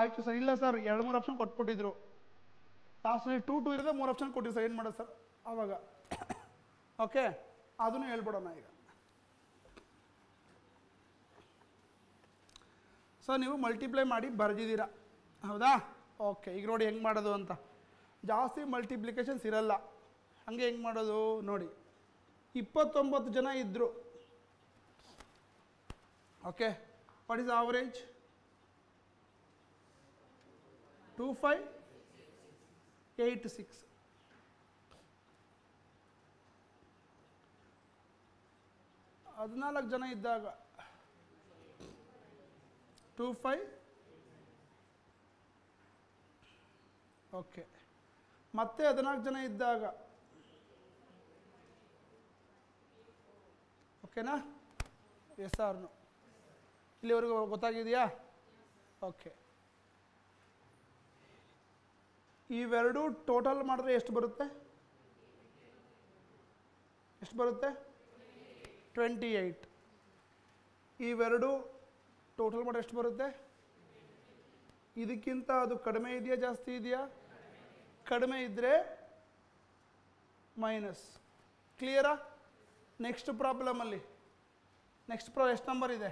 ಆಯಿತು ಸರ್. ಇಲ್ಲ sir, 2-3 option ಕೊಟ್ಬಿಟ್ಟಿದ್ರು. ಲಾಸ್ಟ್ನಲ್ಲಿ 2 ಇರೋದೇ 3 ಆಪ್ಷನ್ ಕೊಟ್ಟಿದ್ರು ಸರ್. ಏನು ಮಾಡೋದು ಸರ್ ಆವಾಗ? ಓಕೆ, ಅದನ್ನು ಹೇಳ್ಬಿಡೋಣ ಈಗ. ಸರ್ ನೀವು ಮಲ್ಟಿಪ್ಲೈ ಮಾಡಿ ಬರೆದಿದ್ದೀರಾ, ಹೌದಾ? ಓಕೆ, ಈಗ ನೋಡಿ ಹೆಂಗೆ ಮಾಡೋದು ಅಂತ. ಜಾಸ್ತಿ ಮಲ್ಟಿಪ್ಲಿಕೇಶನ್ಸ್ ಇರಲ್ಲ, ಹಾಗೆ ಹೆಂಗೆ ಮಾಡೋದು ನೋಡಿ. 29 ಜನ ಇದ್ದರು. Okay, what is average? 2586. ಹದಿನಾಲ್ಕು ಜನ ಇದ್ದಾಗ 25. ಓಕೆ, ಮತ್ತೆ 14 ಜನ ಇದ್ದಾಗ ಓಕೆನಾ? ಎಸ್ ಆರ್ನು? ಇಲ್ಲಿವರೆಗೂ ಗೊತ್ತಾಗಿದೆಯಾ? ಓಕೆ, ಇವೆರಡು ಟೋಟಲ್ ಮಾಡಿದ್ರೆ ಎಷ್ಟು ಬರುತ್ತೆ? ಎಷ್ಟು ಬರುತ್ತೆ? 28. ಇವೆರಡು ಟೋಟಲ್ ಮಾಡಿದ್ರೆ ಎಷ್ಟು ಬರುತ್ತೆ? ಇದಕ್ಕಿಂತ ಅದು ಕಡಿಮೆ ಇದೆಯಾ ಜಾಸ್ತಿ ಇದೆಯಾ? ಕಡಿಮೆ ಇದ್ದರೆ ಮೈನಸ್. ಕ್ಲಿಯರಾ? ನೆಕ್ಸ್ಟ್ ಪ್ರಾಬ್ಲಮಲ್ಲಿ ಎಷ್ಟು ನಂಬರ್ ಇದೆ?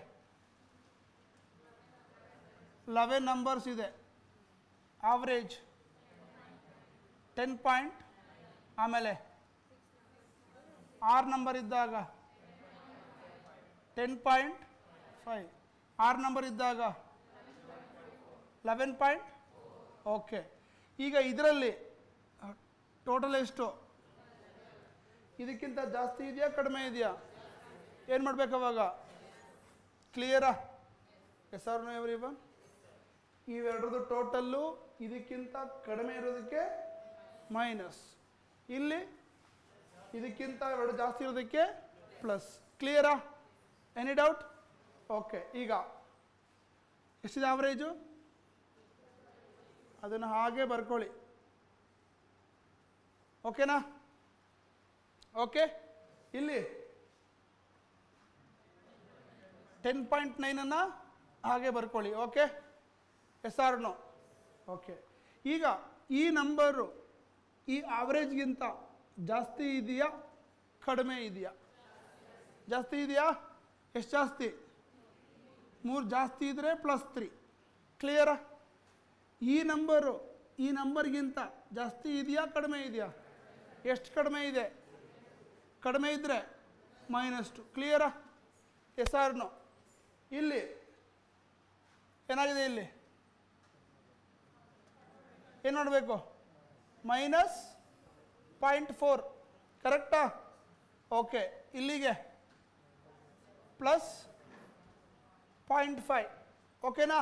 11 ನಂಬರ್ಸ್ ಇದೆ. ಆವ್ರೇಜ್ 10 ಪಾಯಿಂಟ್, ಆಮೇಲೆ 6 ನಂಬರ್ ಇದ್ದಾಗ 10.5, 6 ನಂಬರ್ ಇದ್ದಾಗ 11. ಓಕೆ, ಈಗ ಇದರಲ್ಲಿ ಟೋಟಲ್ ಎಷ್ಟು? ಇದಕ್ಕಿಂತ ಜಾಸ್ತಿ ಇದೆಯಾ ಕಡಿಮೆ ಇದೆಯಾ? ಏನು ಮಾಡಬೇಕು ಅವಾಗ? ಕ್ಲಿಯರಾ? Yes or no everyone? ಇವೆರಡರದ್ದು ಟೋಟಲ್ಲು ಇದಕ್ಕಿಂತ ಕಡಿಮೆ ಇರೋದಕ್ಕೆ ಮೈನಸ್, ಇಲ್ಲಿ ಇದಕ್ಕಿಂತ ಎರಡು ಜಾಸ್ತಿ ಇರೋದಕ್ಕೆ ಪ್ಲಸ್. ಕ್ಲಿಯರಾ? Any doubt? ಓಕೆ, ಈಗ ಎಷ್ಟಿದೆ ಆವರೇಜು? ಅದನ್ನು ಹಾಗೆ ಬರ್ಕೊಳ್ಳಿ. ಓಕೆನಾ? ಓಕೆ, ಇಲ್ಲಿ 10.9 ಹಾಗೆ ಬರ್ಕೊಳ್ಳಿ. Okay, yes or no? Okay, ಈಗ ಈ ನಂಬರು ಈ ಆವ್ರೇಜ್ಗಿಂತ ಜಾಸ್ತಿ ಇದೆಯಾ ಕಡಿಮೆ ಇದೆಯಾ? ಜಾಸ್ತಿ ಇದೆಯಾ? ಎಷ್ಟು ಜಾಸ್ತಿ? 3 ಜಾಸ್ತಿ ಇದ್ದರೆ +3. ಕ್ಲಿಯರಾ? ಈ ನಂಬರ್ಗಿಂತ ಜಾಸ್ತಿ ಇದೆಯಾ ಕಡಿಮೆ ಇದೆಯಾ? ಎಷ್ಟು ಕಡಿಮೆ ಇದೆ? ಕಡಿಮೆ ಇದ್ದರೆ -2. ಕ್ಲಿಯರಾ? Yes or no? ಇಲ್ಲಿ ಏನಾಗಿದೆ? ಇಲ್ಲಿ ಏನು ಮಾಡಬೇಕು? -0.4. ಕರೆಕ್ಟಾ? ಓಕೆ, ಇಲ್ಲಿಗೆ +0.5. ಓಕೆನಾ?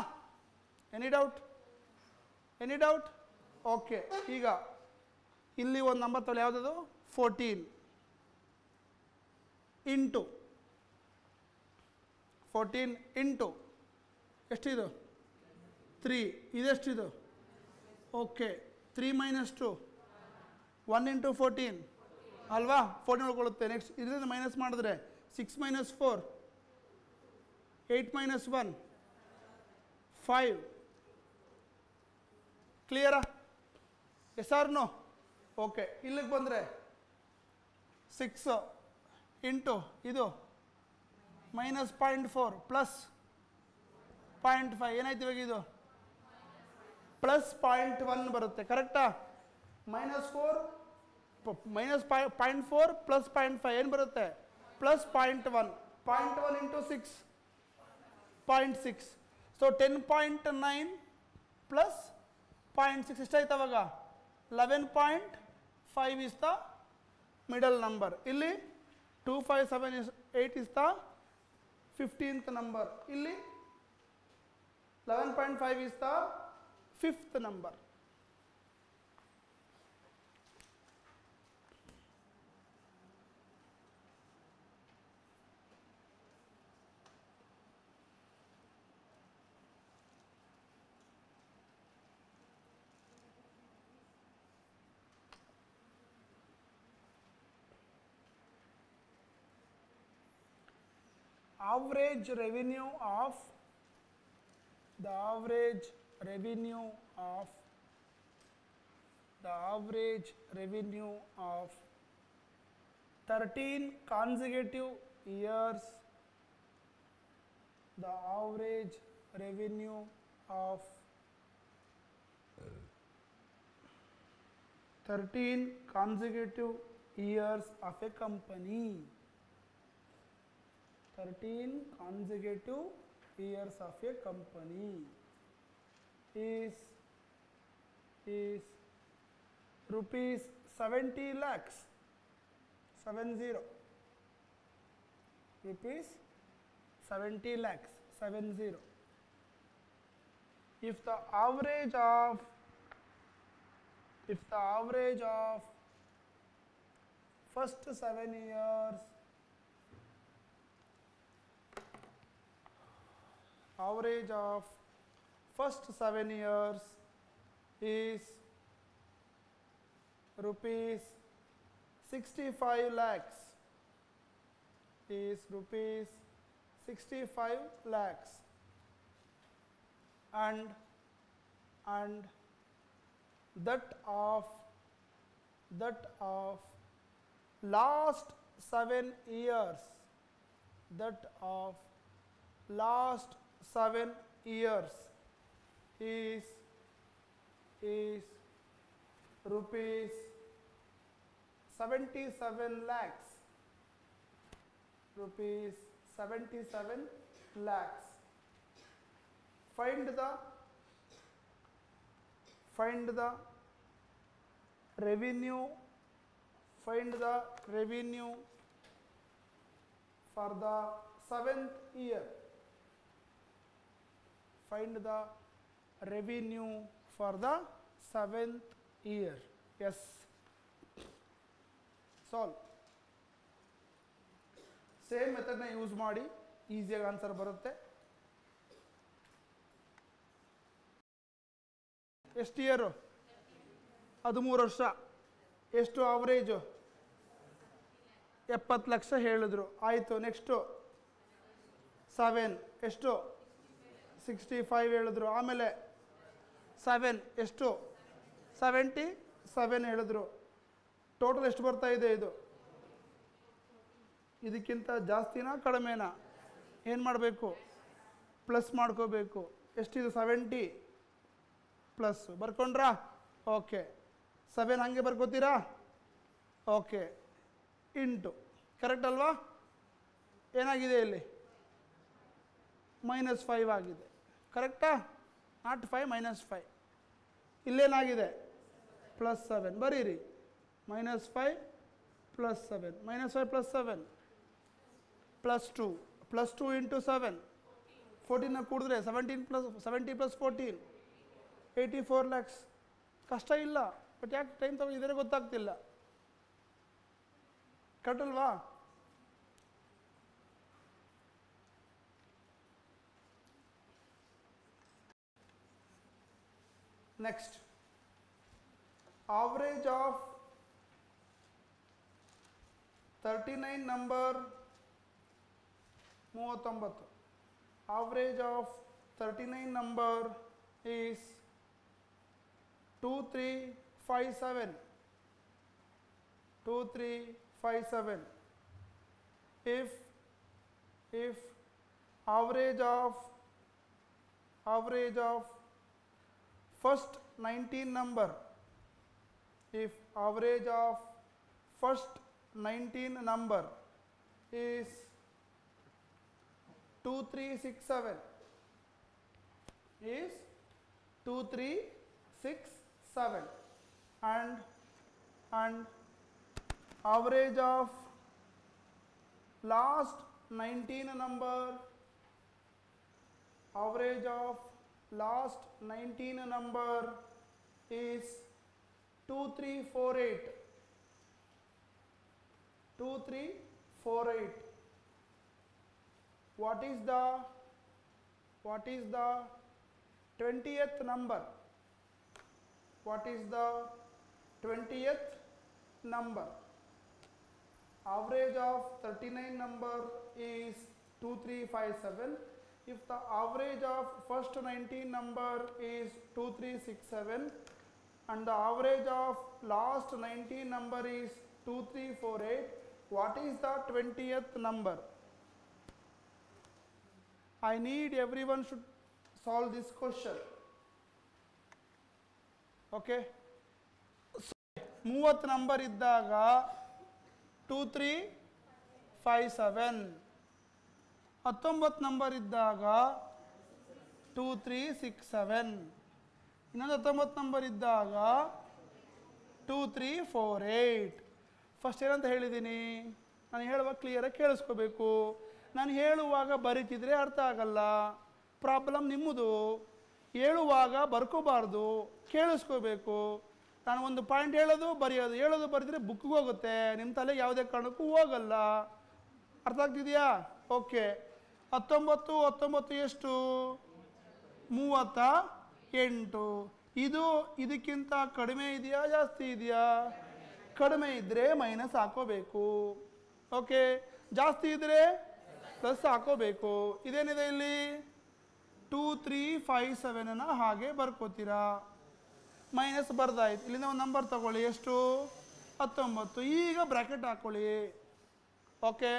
Any doubt? Any doubt? Okay, ಈಗ ಇಲ್ಲಿ ಒಂದು ನಂಬರ್ ತೊಗೊಳ್ಳಿ. ಯಾವುದದು? 14 ಇಂಟು ಎಷ್ಟಿದು? 3. ಇದೆಷ್ಟಿದು? ಓಕೆ, 3 - 2 1 × 14 ಅಲ್ವಾ? 14 ಉಳ್ಕೊಳ್ಳುತ್ತೆ. ನೆಕ್ಸ್ಟ್ ಇದರಿಂದ ಮೈನಸ್ ಮಾಡಿದ್ರೆ 6 - 4 8 - 1 5. ಕ್ಲಿಯರಾ? Yes or no? ಓಕೆ, ಇಲ್ಲಿಗೆ ಬಂದರೆ 6 ಇಂಟು ಇದು -0.4 +0.5 ಏನಾಯ್ತು ಇವಾಗ? ಇದು +0.1 ಬರುತ್ತೆ. ಕರೆಕ್ಟಾ? -0.4 +0.5 ಏನು ಬರುತ್ತೆ? +0.1. 0.1 × 6 0.6. ಸೊ 10.9 + 0.6 ಎಷ್ಟಾಯ್ತು ಅವಾಗ? 11.5 ಇಸ್ ದ ಮಿಡಲ್ ನಂಬರ್. ಇಲ್ಲಿ 2578 ಇಸ್ ದ 15th ನಂಬರ್. ಇಲ್ಲಿ 11.5 is the 5th number. Average revenue of the average revenue of the average revenue of 13 consecutive years, the average revenue of 13 consecutive years of a company. 13 consecutive years of a company is rupees 70 lakhs. 70 rupees 70 lakhs. 70. If the average of first 7 years, average of first 7 years is rupees 65 lakhs, is rupees 65 lakhs, and that of last 7 years, that of last 7 years is rupees 77 lakhs, rupees 77 lakhs. Find the revenue, find the revenue for the 7th year. Find the revenue for the 7th year. Yes. Solve. Same method na use ಮಾಡಿ ಈಸಿಯಾಗಿ answer ಬರುತ್ತೆ. ಎಷ್ಟು year? 13 ವರ್ಷ. ಎಷ್ಟು average? 70 lakh ಹೇಳಿದ್ರು. ಆಯಿತು. Next 7 ಎಷ್ಟು? 65 ಹೇಳಿದ್ರು. ಆಮೇಲೆ 7 ಎಷ್ಟು? 77 ಹೇಳಿದ್ರು. ಟೋಟಲ್ ಎಷ್ಟು ಬರ್ತಾ ಇದೆ ಇದು? ಇದಕ್ಕಿಂತ ಜಾಸ್ತಿನಾ ಕಡಿಮೆನಾ? ಏನು ಮಾಡಬೇಕು? ಪ್ಲಸ್ ಮಾಡ್ಕೋಬೇಕು. ಎಷ್ಟಿದು? 70 ಪ್ಲಸ್ ಬರ್ಕೊಂಡ್ರಾ? ಓಕೆ. 7 ಹಾಗೆ ಬರ್ಕೋತೀರಾ? ಓಕೆ. ಇಂಟು. ಕರೆಕ್ಟ್ ಅಲ್ವಾ? ಏನಾಗಿದೆ ಇಲ್ಲಿ? -5 ಆಗಿದೆ. ಕರೆಕ್ಟಾ? ನಾಟ್ 5 -5. ಇಲ್ಲೇನಾಗಿದೆ? +7. ಬರೀರಿ. -5 +7. -5 +7 +2. +2 ಇಂಟು 7. 14 ಕೂಡಿದ್ರೆ 70 + 14 84 lakhs. ಕಷ್ಟ ಇಲ್ಲ. ಬಟ್ ಯಾಕೆ ಟೈಮ್ ತಗೊಂಡಿದ್ದಾರೆ ಗೊತ್ತಾಗ್ತಿಲ್ಲ. ಕರೆಕ್ಟ್ ಅಲ್ವಾ? Next, average of 39 number 39. Average of 39 number is 2357. 2357. If average of first 19 number, if average of first 19 number is 2367, is 2367, and average of last 19 number, average of last 19 number is 2348. 2348. What is the 20th number? What is the 20th number? Average of 39 number is 2357. if the average of first 19 number is 2367 and the average of last 19 number is 2348, what is the 20th number? I need everyone should solve this question. Okay. So, 30 number ಇದ್ದಾಗ 2357, 19 number ಇದ್ದಾಗ 2367, ಇನ್ನೊಂದು 19 number ಇದ್ದಾಗ 2348. First ಏನಂತ ಹೇಳಿದ್ದೀನಿ, ನಾನು ಹೇಳುವಾಗ ಕ್ಲಿಯರಾಗಿ ಕೇಳಿಸ್ಕೋಬೇಕು. ನಾನು ಹೇಳುವಾಗ ಬರೀತಿದ್ರೆ ಅರ್ಥ ಆಗಲ್ಲ, ಪ್ರಾಬ್ಲಮ್ ನಿಮ್ಮದು. ಹೇಳುವಾಗ ಬರ್ಕೋಬಾರ್ದು, ಕೇಳಿಸ್ಕೋಬೇಕು. ನಾನು ಒಂದು ಪಾಯಿಂಟ್ ಹೇಳೋದು ಬರೆದಿದ್ರೆ ಬುಕ್ಗೆ ಹೋಗುತ್ತೆ, ನಿಮ್ಮ ತಲೆಗೆ ಯಾವುದೇ ಕಾರಣಕ್ಕೂ ಹೋಗಲ್ಲ. ಅರ್ಥ ಆಗ್ತಿದೆಯಾ? ಓಕೆ. 19 ಎಷ್ಟು? 38. ಇದಕ್ಕಿಂತ ಕಡಿಮೆ ಇದೆಯಾ ಜಾಸ್ತಿ ಇದೆಯಾ? ಕಡಿಮೆ ಇದ್ದರೆ ಮೈನಸ್ ಹಾಕೋಬೇಕು. ಓಕೆ. ಜಾಸ್ತಿ ಇದ್ದರೆ ಪ್ಲಸ್ ಹಾಕೋಬೇಕು. ಇದೇನಿದೆ ಇಲ್ಲಿ? 2357 ಹಾಗೆ ಬರ್ಕೋತೀರಾ. ಮೈನಸ್ ಬರ್ದಾಯ್ತು. ಇಲ್ಲಿಂದ ಒಂದು ನಂಬರ್ ತಗೊಳ್ಳಿ. ಎಷ್ಟು? 19. ಈಗ ಬ್ರ್ಯಾಕೆಟ್ ಹಾಕೊಳ್ಳಿ. ಓಕೆ.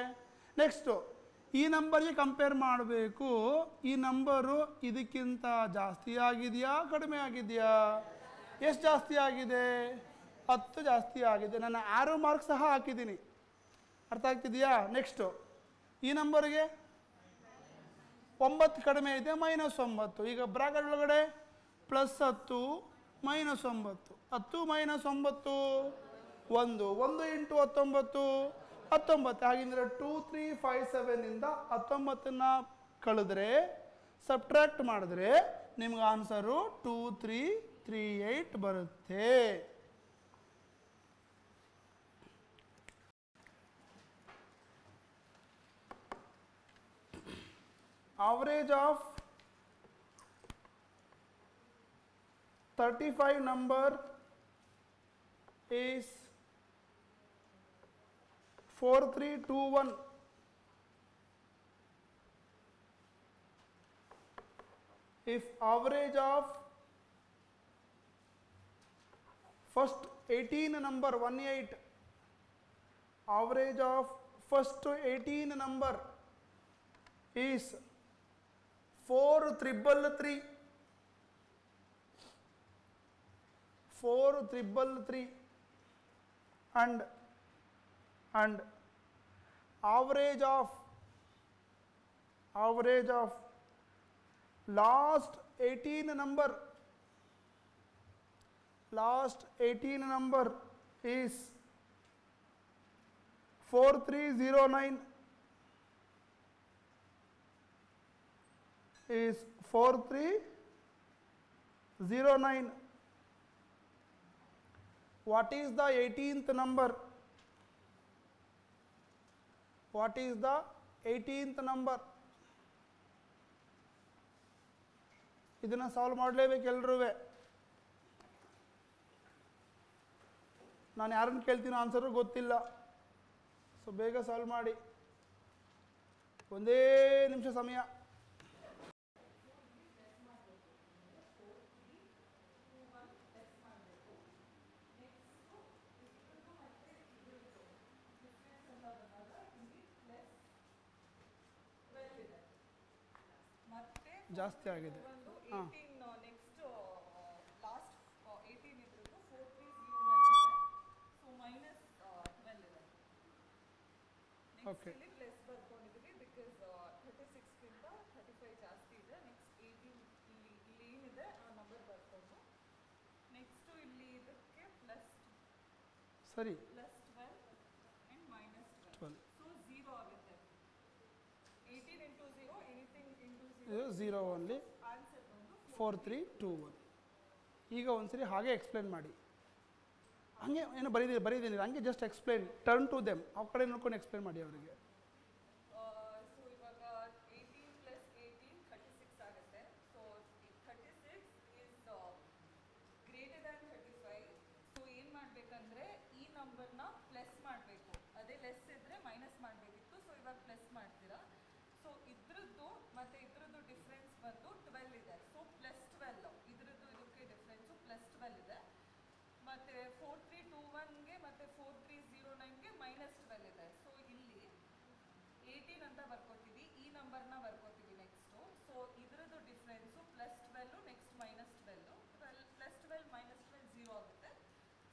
ನೆಕ್ಸ್ಟು ಈ ನಂಬರ್ಗೆ ಕಂಪೇರ್ ಮಾಡಬೇಕು. ಈ ನಂಬರು ಇದಕ್ಕಿಂತ ಜಾಸ್ತಿ ಆಗಿದೆಯಾ ಕಡಿಮೆ ಆಗಿದೆಯಾ? ಎಷ್ಟು ಜಾಸ್ತಿ ಆಗಿದೆ? 10 ಜಾಸ್ತಿ ಆಗಿದೆ. ನನ್ನ ಆರೋ ಮಾರ್ಕ್ ಸಹ ಹಾಕಿದ್ದೀನಿ. ಅರ್ಥ ಆಗ್ತಿದೆಯಾ? ನೆಕ್ಸ್ಟು ಈ ನಂಬರ್ಗೆ 9 ಕಡಿಮೆ ಇದೆ, -9. ಈಗ ಬ್ರಾಕೆಟ್ ಒಳಗಡೆ +10 -9. 10 - 9 1. 1 × 19 19. ಹಾಗಿದ್ರೆ 2357 ಇಂದ 19ನ್ನ ಕಳೆದ್ರೆ ಸಬ್ಟ್ರಾಕ್ಟ್ ಮಾಡಿದ್ರೆ ನಿಮ್ಗೆ ಆನ್ಸರು 2338 ಬರುತ್ತೆ. Average of 35 number is 4321. If average of first 18 number 18, average of first 18 number is 4333. 4333 and average of last 18 number is 4309. is 4309. What is the 18th number? What is the 18th number? ಇದನ್ನು solve ಮಾಡಲೇಬೇಕು ಎಲ್ಲರೂ. ನಾನು ಯಾರನ್ನು ಕೇಳ್ತೀನೋ answer ಗೊತ್ತಿಲ್ಲ. So ಬೇಗ solve ಮಾಡಿ. ಒಂದೇ ನಿಮಿಷ ಸಮಯ. ಜಾಸ್ತಿ ಆಗಿದೆ. ಹಾಂ, ನೆಕ್ಸ್ಟ್ ಲಾಸ್ಟ್ 18 ಇದ್ರದ್ದು 4309 ಇದೆ. ಸೊ -12 ಇದೆ. ನೆಕ್ಸ್ಟ್ ಇಲ್ಲಿ ಪ್ಲಸ್ ಬರ್ಕೊಂಡಿದ್ದೀವಿ ಬಿಕಾಸ್ 36 ಗಿಂತ 35 ಜಾಸ್ತಿ ಇದೆ. ನೆಕ್ಸ್ಟ್ 18 ಇಲ್ಲಿ ಏನಿದೆ ಆ ನಂಬರ್ ಬರ್ಕೊಂಡು ನೆಕ್ಸ್ಟ್ ಇಲ್ಲಿ ಇದಕ್ಕೆ ಪ್ಲಸ್ ಸರಿ, +12 and -12. ಸೊ 0 ಆಗುತ್ತೆ. 18 × 0 ಎನಿಥಿಂಗ್ ಇಂಟು 0 ಓನ್ಲಿ. ಆನ್ಸರ್ ಬಂದು 4321. ಈಗ ಒಂದ್ಸರಿ ಹಾಗೆ ಎಕ್ಸ್ಪ್ಲೇನ್ ಮಾಡಿ. ಹಂಗೆ ಏನು ಬರೀದ್ದೀನಿ ಹಂಗೆ just explain. Turn to them. ಆ ಕಡೆ ನೋಡ್ಕೊಂಡು ಎಕ್ಸ್ಪ್ಲೇನ್ ಮಾಡಿ ಅವರಿಗೆ. ಸೊ ಇವಾಗ 18 + 18 36 ಆಗುತ್ತೆ. So 36 is greater than 35. So ಏನು ಮಾಡಬೇಕಂದ್ರೆ ಈ ನಂಬರ್ನ ಪ್ಲಸ್ ಮಾಡಬೇಕು. ಅದೇ ಲೆಸ್ ಇದ್ದರೆ ಮೈನಸ್ ಮಾಡಬೇಕಿತ್ತು. ಸೊ ಇವಾಗ ಪ್ಲಸ್ ಮಾಡ್ತೀರಾ. ಸೊ ಇದ್ರದ್ದು ಮತ್ತು ಇದ್ರದ್ದು ಬಂದು 12 ಇದೆ. ಸೊ ಪ್ಲಸ್ 12 ಇದ್ರದ್ದು ಇದಕ್ಕೆ ಡಿಫ್ರೆನ್ಸು ಪ್ಲಸ್ 12 ಇದೆ. ಮತ್ತು 4321ಗೆ ಮತ್ತು 4309ಗೆ ಮೈನಸ್ 12 ಇದೆ. ಸೊ ಇಲ್ಲಿ 18 ಅಂತ ಬರ್ಕೋತೀವಿ, ಈ ನಂಬರ್ನ ಬರ್ಕೋತೀವಿ ನೆಕ್ಸ್ಟು. ಸೊ ಇದ್ರದ್ದು difference plus 12 next minus 12, plus 12 minus 12 0 ಆಗುತ್ತೆ.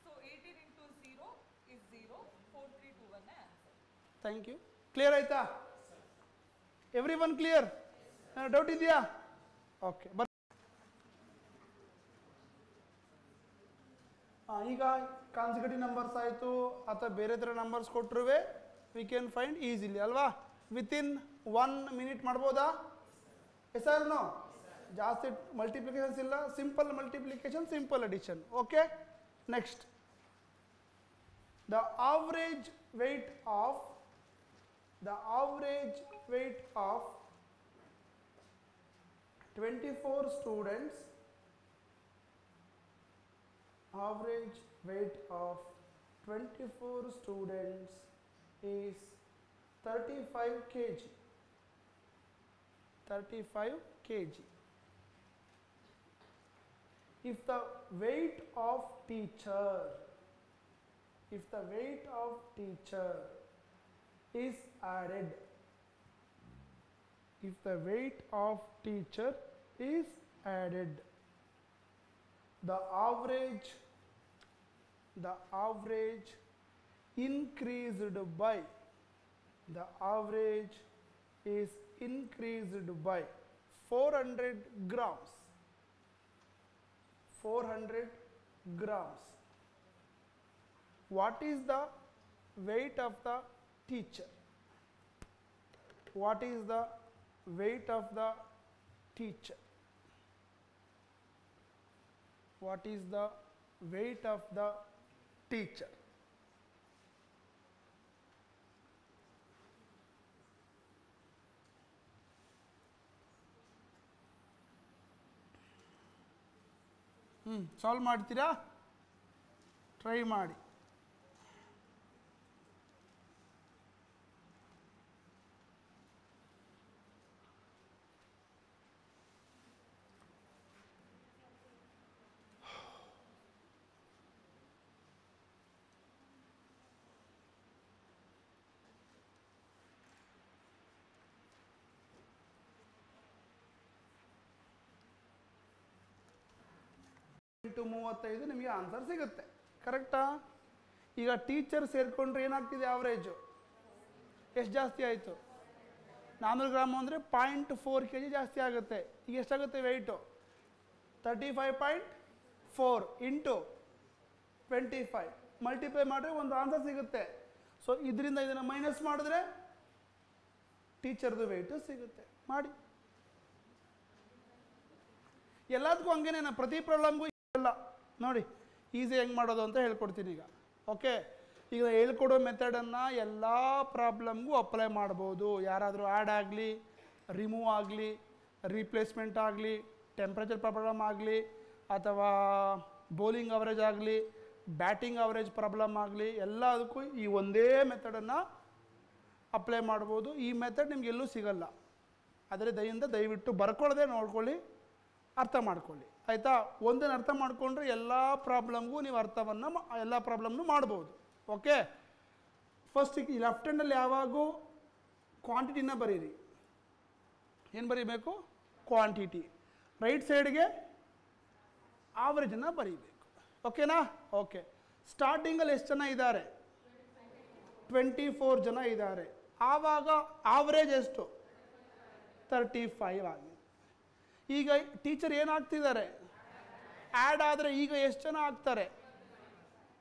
So 18 into 0 is 0, 4321 answer. Thank you. Clear ಆಯ್ತಾ? Every one clear? ಡೌಟ್ ಇದೆಯಾ? ಓಕೆ, ಈಗ ಕಾನ್ಸಿಕ್ಯೂಟಿವ್ ನಂಬರ್ಸ್ ಆಯಿತು ಅಥವಾ ಬೇರೆ ಥರ ನಂಬರ್ಸ್ ಕೊಟ್ಟರು ವಿ ಕ್ಯಾನ್ ಫೈಂಡ್ ಈಸಿಲಿ ಅಲ್ವಾ? ವಿತಿನ್ 1 minute ಮಾಡ್ಬೋದಾ? Yes or no? ಜಾಸ್ತಿ ಮಲ್ಟಿಪ್ಲಿಕೇಶನ್ಸ್ ಇಲ್ಲ, simple multiplication, simple addition. Okay, next the average weight of 24 students, average weight of 24 students is 35 kg. 35 kg. If the weight of teacher is added, if the weight of teacher is added, the average increased by, the average is increased by 400 grams. 400 grams. What is the weight of the teacher? What is the weight of the teacher? What is the weight of the teacher? Solve ಮಾಡ್ತೀರಾ? Try ಮಾಡಿ. Into 35 ನಿಮಗೆ answer ಸಿಗುತ್ತೆ. ಕರೆಕ್ಟಾ? ಈಗ teacher ಸೇರಿಕೊಂಡ್ರೆ ಏನಾಗ್ತಿದೆ? Average ಎಷ್ಟು ಜಾಸ್ತಿ ಆಯಿತು? 400 ಗ್ರಾಮ್ ಅಂದರೆ 0.4 kg ಜಾಸ್ತಿ ಆಗುತ್ತೆ. ಈಗ ಎಷ್ಟಾಗುತ್ತೆ ವೆಯ್ಟು? 35.4 ಇಂಟು 25 ಮಲ್ಟಿಪ್ಲೈ ಮಾಡಿದ್ರೆ ಒಂದು ಆನ್ಸರ್ ಸಿಗುತ್ತೆ. ಸೊ ಇದರಿಂದ ಇದನ್ನು ಮೈನಸ್ ಮಾಡಿದ್ರೆ ಟೀಚರ್ದು ವೆಯ್ಟು ಸಿಗುತ್ತೆ. ಮಾಡಿ. ಎಲ್ಲದಕ್ಕೂ ಹಂಗೇನೆ, ಪ್ರತಿ ಪ್ರಾಬ್ಲಮ್ಗೂ ಇಲ್ಲ. ನೋಡಿ ಈಸಿ ಹೆಂಗೆ ಮಾಡೋದು ಅಂತ ಹೇಳ್ಕೊಡ್ತೀನಿ ಈಗ. ಓಕೆ, ಈಗ ಹೇಳ್ಕೊಡೋ ಮೆಥಡನ್ನು ಎಲ್ಲ ಪ್ರಾಬ್ಲಮ್ಗೂ ಅಪ್ಲೈ ಮಾಡ್ಬೋದು. ಯಾರಾದರೂ ಆ್ಯಡ್ ಆಗಲಿ, ರಿಮೂವ್ ಆಗಲಿ, ರೀಪ್ಲೇಸ್ಮೆಂಟ್ ಆಗಲಿ, ಟೆಂಪ್ರೇಚರ್ ಪ್ರಾಬ್ಲಮ್ ಆಗಲಿ, ಅಥವಾ ಬೌಲಿಂಗ್ ಅವರೇಜ್ ಆಗಲಿ, ಬ್ಯಾಟಿಂಗ್ ಅವರೇಜ್ ಪ್ರಾಬ್ಲಮ್ ಆಗಲಿ, ಎಲ್ಲದಕ್ಕೂ ಈ ಒಂದೇ ಮೆಥಡನ್ನು ಅಪ್ಲೈ ಮಾಡ್ಬೋದು. ಈ ಮೆಥಡ್ ನಿಮ್ಗೆ ಎಲ್ಲೂ ಸಿಗಲ್ಲ. ಅದರ ದಯವಿಟ್ಟು ಬರ್ಕೊಳ್ಳದೆ ನೋಡ್ಕೊಳ್ಳಿ, ಅರ್ಥ ಮಾಡ್ಕೊಳ್ಳಿ. ಆಯಿತಾ? ಒಂದನ್ನು ಅರ್ಥ ಮಾಡಿಕೊಂಡ್ರೆ ಎಲ್ಲ ಪ್ರಾಬ್ಲಮ್ಗೂ ನೀವು ಎಲ್ಲ ಪ್ರಾಬ್ಲಮ್ನು ಮಾಡ್ಬೋದು. ಓಕೆ, ಫಸ್ಟ್ ಈ ಲೆಫ್ಟ್ ಹ್ಯಾಂಡಲ್ಲಿ ಯಾವಾಗೂ ಕ್ವಾಂಟಿಟಿನ ಬರೀರಿ. ಏನು ಬರೀಬೇಕು? ಕ್ವಾಂಟಿಟಿ. ರೈಟ್ ಸೈಡ್ಗೆ ಆವ್ರೇಜನ್ನು ಬರೀಬೇಕು. ಓಕೆನಾ? ಓಕೆ, ಸ್ಟಾರ್ಟಿಂಗಲ್ಲಿ ಎಷ್ಟು ಜನ ಇದ್ದಾರೆ? 24 ಜನ ಇದ್ದಾರೆ. ಆವಾಗ ಆವ್ರೇಜ್ ಎಷ್ಟು? 35 ಆಗಿದೆ. ಈಗ ಟೀಚರ್ ಏನಾಗ್ತಿದ್ದಾರೆ? ಆ್ಯಡ್ ಆದರೆ ಈಗ ಎಷ್ಟು ಜನ ಆಗ್ತಾರೆ?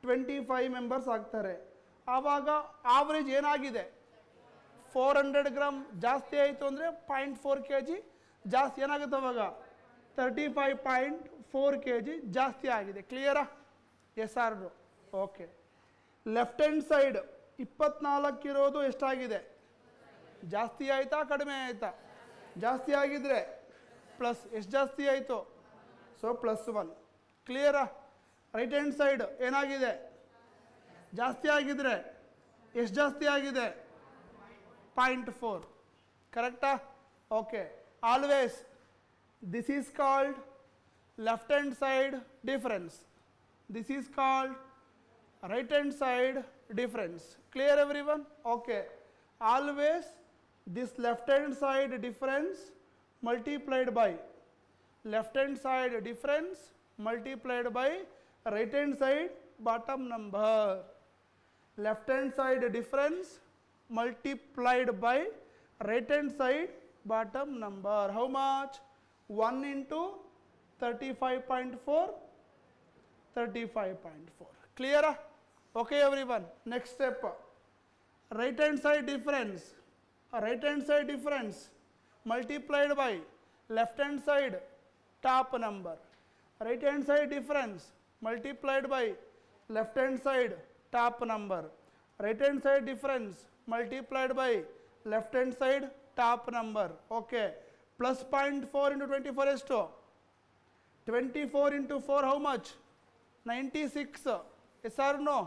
25 ಮೆಂಬರ್ಸ್ ಆಗ್ತಾರೆ. ಆವಾಗ ಆವ್ರೇಜ್ ಏನಾಗಿದೆ? 400 ಗ್ರಾಮ್ ಜಾಸ್ತಿ ಆಯಿತು ಅಂದರೆ 0.4 kg ಜಾಸ್ತಿ ಏನಾಗುತ್ತೆ ಅವಾಗ? 35.4 kg ಜಾಸ್ತಿ ಆಗಿದೆ. ಕ್ಲಿಯರಾ? Yes or no? Okay, left hand side 24 ಇರೋದು ಎಷ್ಟಾಗಿದೆ? ಜಾಸ್ತಿ ಆಯಿತಾ ಕಡಿಮೆ ಆಯಿತಾ? ಜಾಸ್ತಿ ಆಗಿದ್ರೆ ಪ್ಲಸ್. ಎಷ್ಟು ಜಾಸ್ತಿ ಆಯಿತು? ಸೊ +1. ಕ್ಲಿಯರಾ? ರೈಟ್ ಹ್ಯಾಂಡ್ ಸೈಡ್ ಏನಾಗಿದೆ? ಜಾಸ್ತಿ ಆಗಿದ್ರೆ ಎಷ್ಟು ಜಾಸ್ತಿ ಆಗಿದೆ? 0.4. ಕರೆಕ್ಟಾ? Okay, always This is called left hand side difference. This is called right hand side difference. Clear everyone? Okay. Always this left hand side difference multiplied by left hand side difference multiplied by right hand side bottom number. Left hand side difference multiplied by right hand side bottom number. How much? 1 into 35.4, 35.4. Clear? Okay everyone. Next step. Right hand side difference. Right hand side difference multiplied by left hand side top number. Right hand side difference multiplied by left hand side top number. Right hand side difference multiplied by left hand side top number. Okay. Plus 0.4 into 24 is 2. 24 into 4 how much? 96. Yes or no?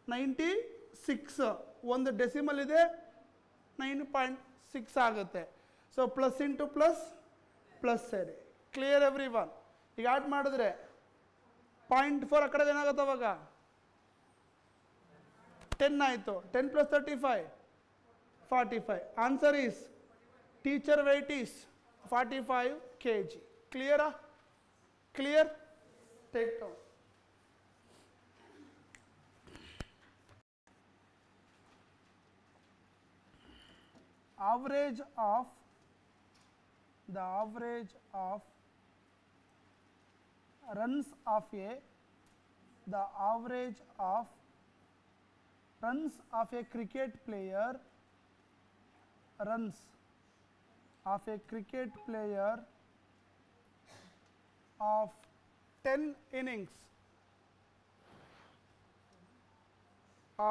96. ಒಂದು decimal ಇದೆ 9.6 ಆಗುತ್ತೆ. So plus into plus plus ಇದೆ. Clear every one? ಈಗ add ಮಾಡಿದ್ರೆ 0.4 ಆ ಕಡೆ ಏನಾಗುತ್ತೆ ಅವಾಗ 10 ಆಯಿತು. 10 plus 35 45. Answer is teacher weight is 45 kg. ಕ್ಲಿಯರಾ? Clear? Take down. Average of the average of runs of a the average of runs of a cricket player runs of a cricket player of 10 innings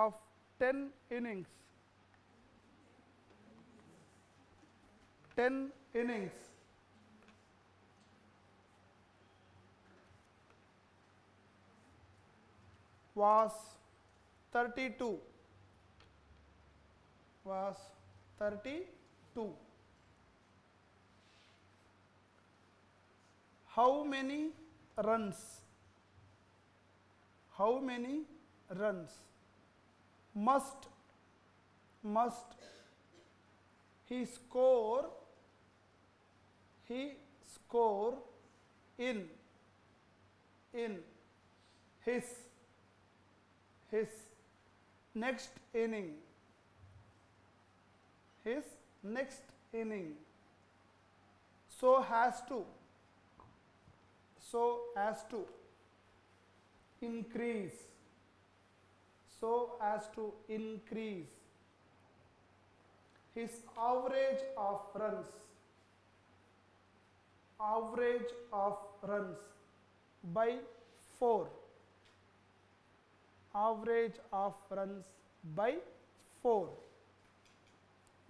of 10 innings 10 innings was 32 how many runs must he score in his next inning so as to increase his average of runs by 4. Average of runs by 4.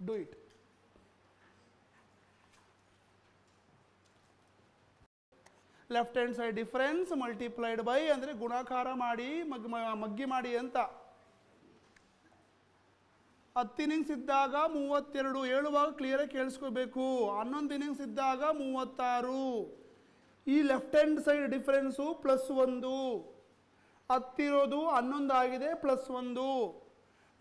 Do it. Left hand side difference multiplied by ಅಂದರೆ ಗುಣಾಕಾರ ಮಾಡಿ ಮಗ್ಗಿ ಮಾಡಿ ಅಂತ. 10 innings ಇದ್ದಾಗ 32 ಹೇಳುವಾಗ ಕ್ಲಿಯರಾಗಿ ಕೇಳಿಸ್ಕೋಬೇಕು. 11 innings ಇದ್ದಾಗ 36. ಈ ಲೆಫ್ಟ್ ಹ್ಯಾಂಡ್ ಸೈಡ್ ಡಿಫರೆನ್ಸು +1. 10 ಇರೋದು 11 ಆಗಿದೆ +1.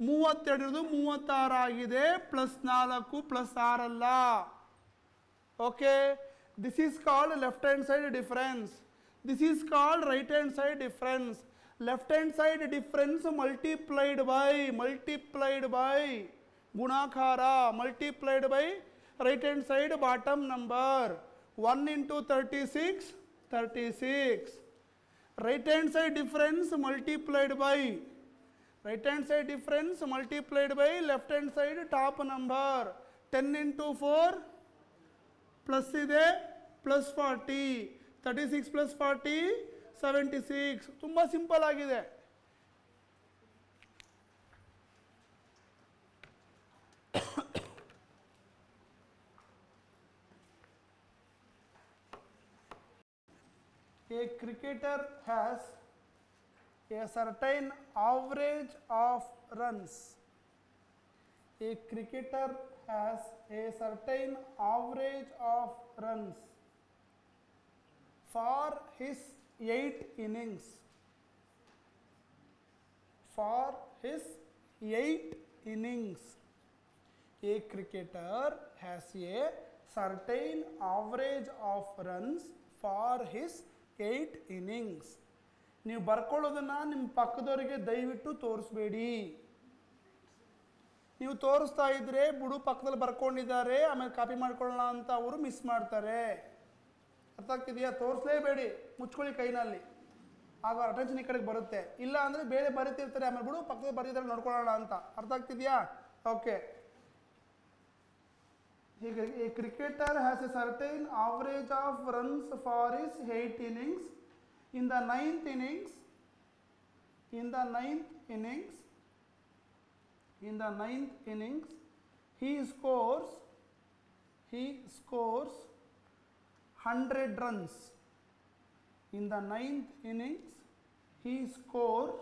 32 ಇರೋದು 36 ಆಗಿದೆ +4 +6 ಅಲ್ಲ. Okay, this is called left hand side difference. This is called right hand side difference. Left hand side difference multiplied by ಗುಣಾಕಾರ multiplied by right hand side bottom number. 1 into 36 36. Right hand side difference multiplied by left hand side top number. 10 into 4 plus ಇದೆ +40. 36 plus 40 76. ತುಂಬ simple ಆಗಿದೆ. A cricketer has a certain average of runs. A cricketer has a certain average of runs for his 8 innings. For his 8 innings, a cricketer has a certain average of runs for his 8 innings. ನೀವು ಬರ್ಕೊಳ್ಳೋದನ್ನು ನಿಮ್ಮ ಪಕ್ಕದವರಿಗೆ ದಯವಿಟ್ಟು ತೋರಿಸ್ಬೇಡಿ. ನೀವು ತೋರಿಸ್ತಾ ಇದ್ರೆ ಬಿಡು ಪಕ್ಕದಲ್ಲಿ ಬರ್ಕೊಂಡಿದ್ದಾರೆ ಆಮೇಲೆ copy ಮಾಡ್ಕೊಳ್ಳೋಣ ಅಂತ ಅವರು ಮಿಸ್ ಮಾಡ್ತಾರೆ. ಅರ್ಥ ಆಗ್ತಿದೆಯಾ? ತೋರಿಸಲೇಬೇಡಿ, ಮುಚ್ಕೊಳ್ಳಿ ಕೈನಲ್ಲಿ, ಆಗ ಅಟೆನ್ಷನ್ ಈ ಕಡೆಗೆ ಬರುತ್ತೆ. ಇಲ್ಲ ಅಂದರೆ ಬೇರೆ ಬರೀತಿರ್ತಾರೆ, ಆಮೇಲೆ ಬಿಡು ಪಕ್ಕದಲ್ಲಿ ಬರೀತಾರೆ ನೋಡ್ಕೊಳ್ಳೋಣ ಅಂತ. ಅರ್ಥ ಆಗ್ತಿದೆಯಾ? ಓಕೆ. ಹೀಗೆ a cricketer has a certain average of runs for his 8 innings. In the ninth innings, he scores 100 runs. In the ninth innings, he scores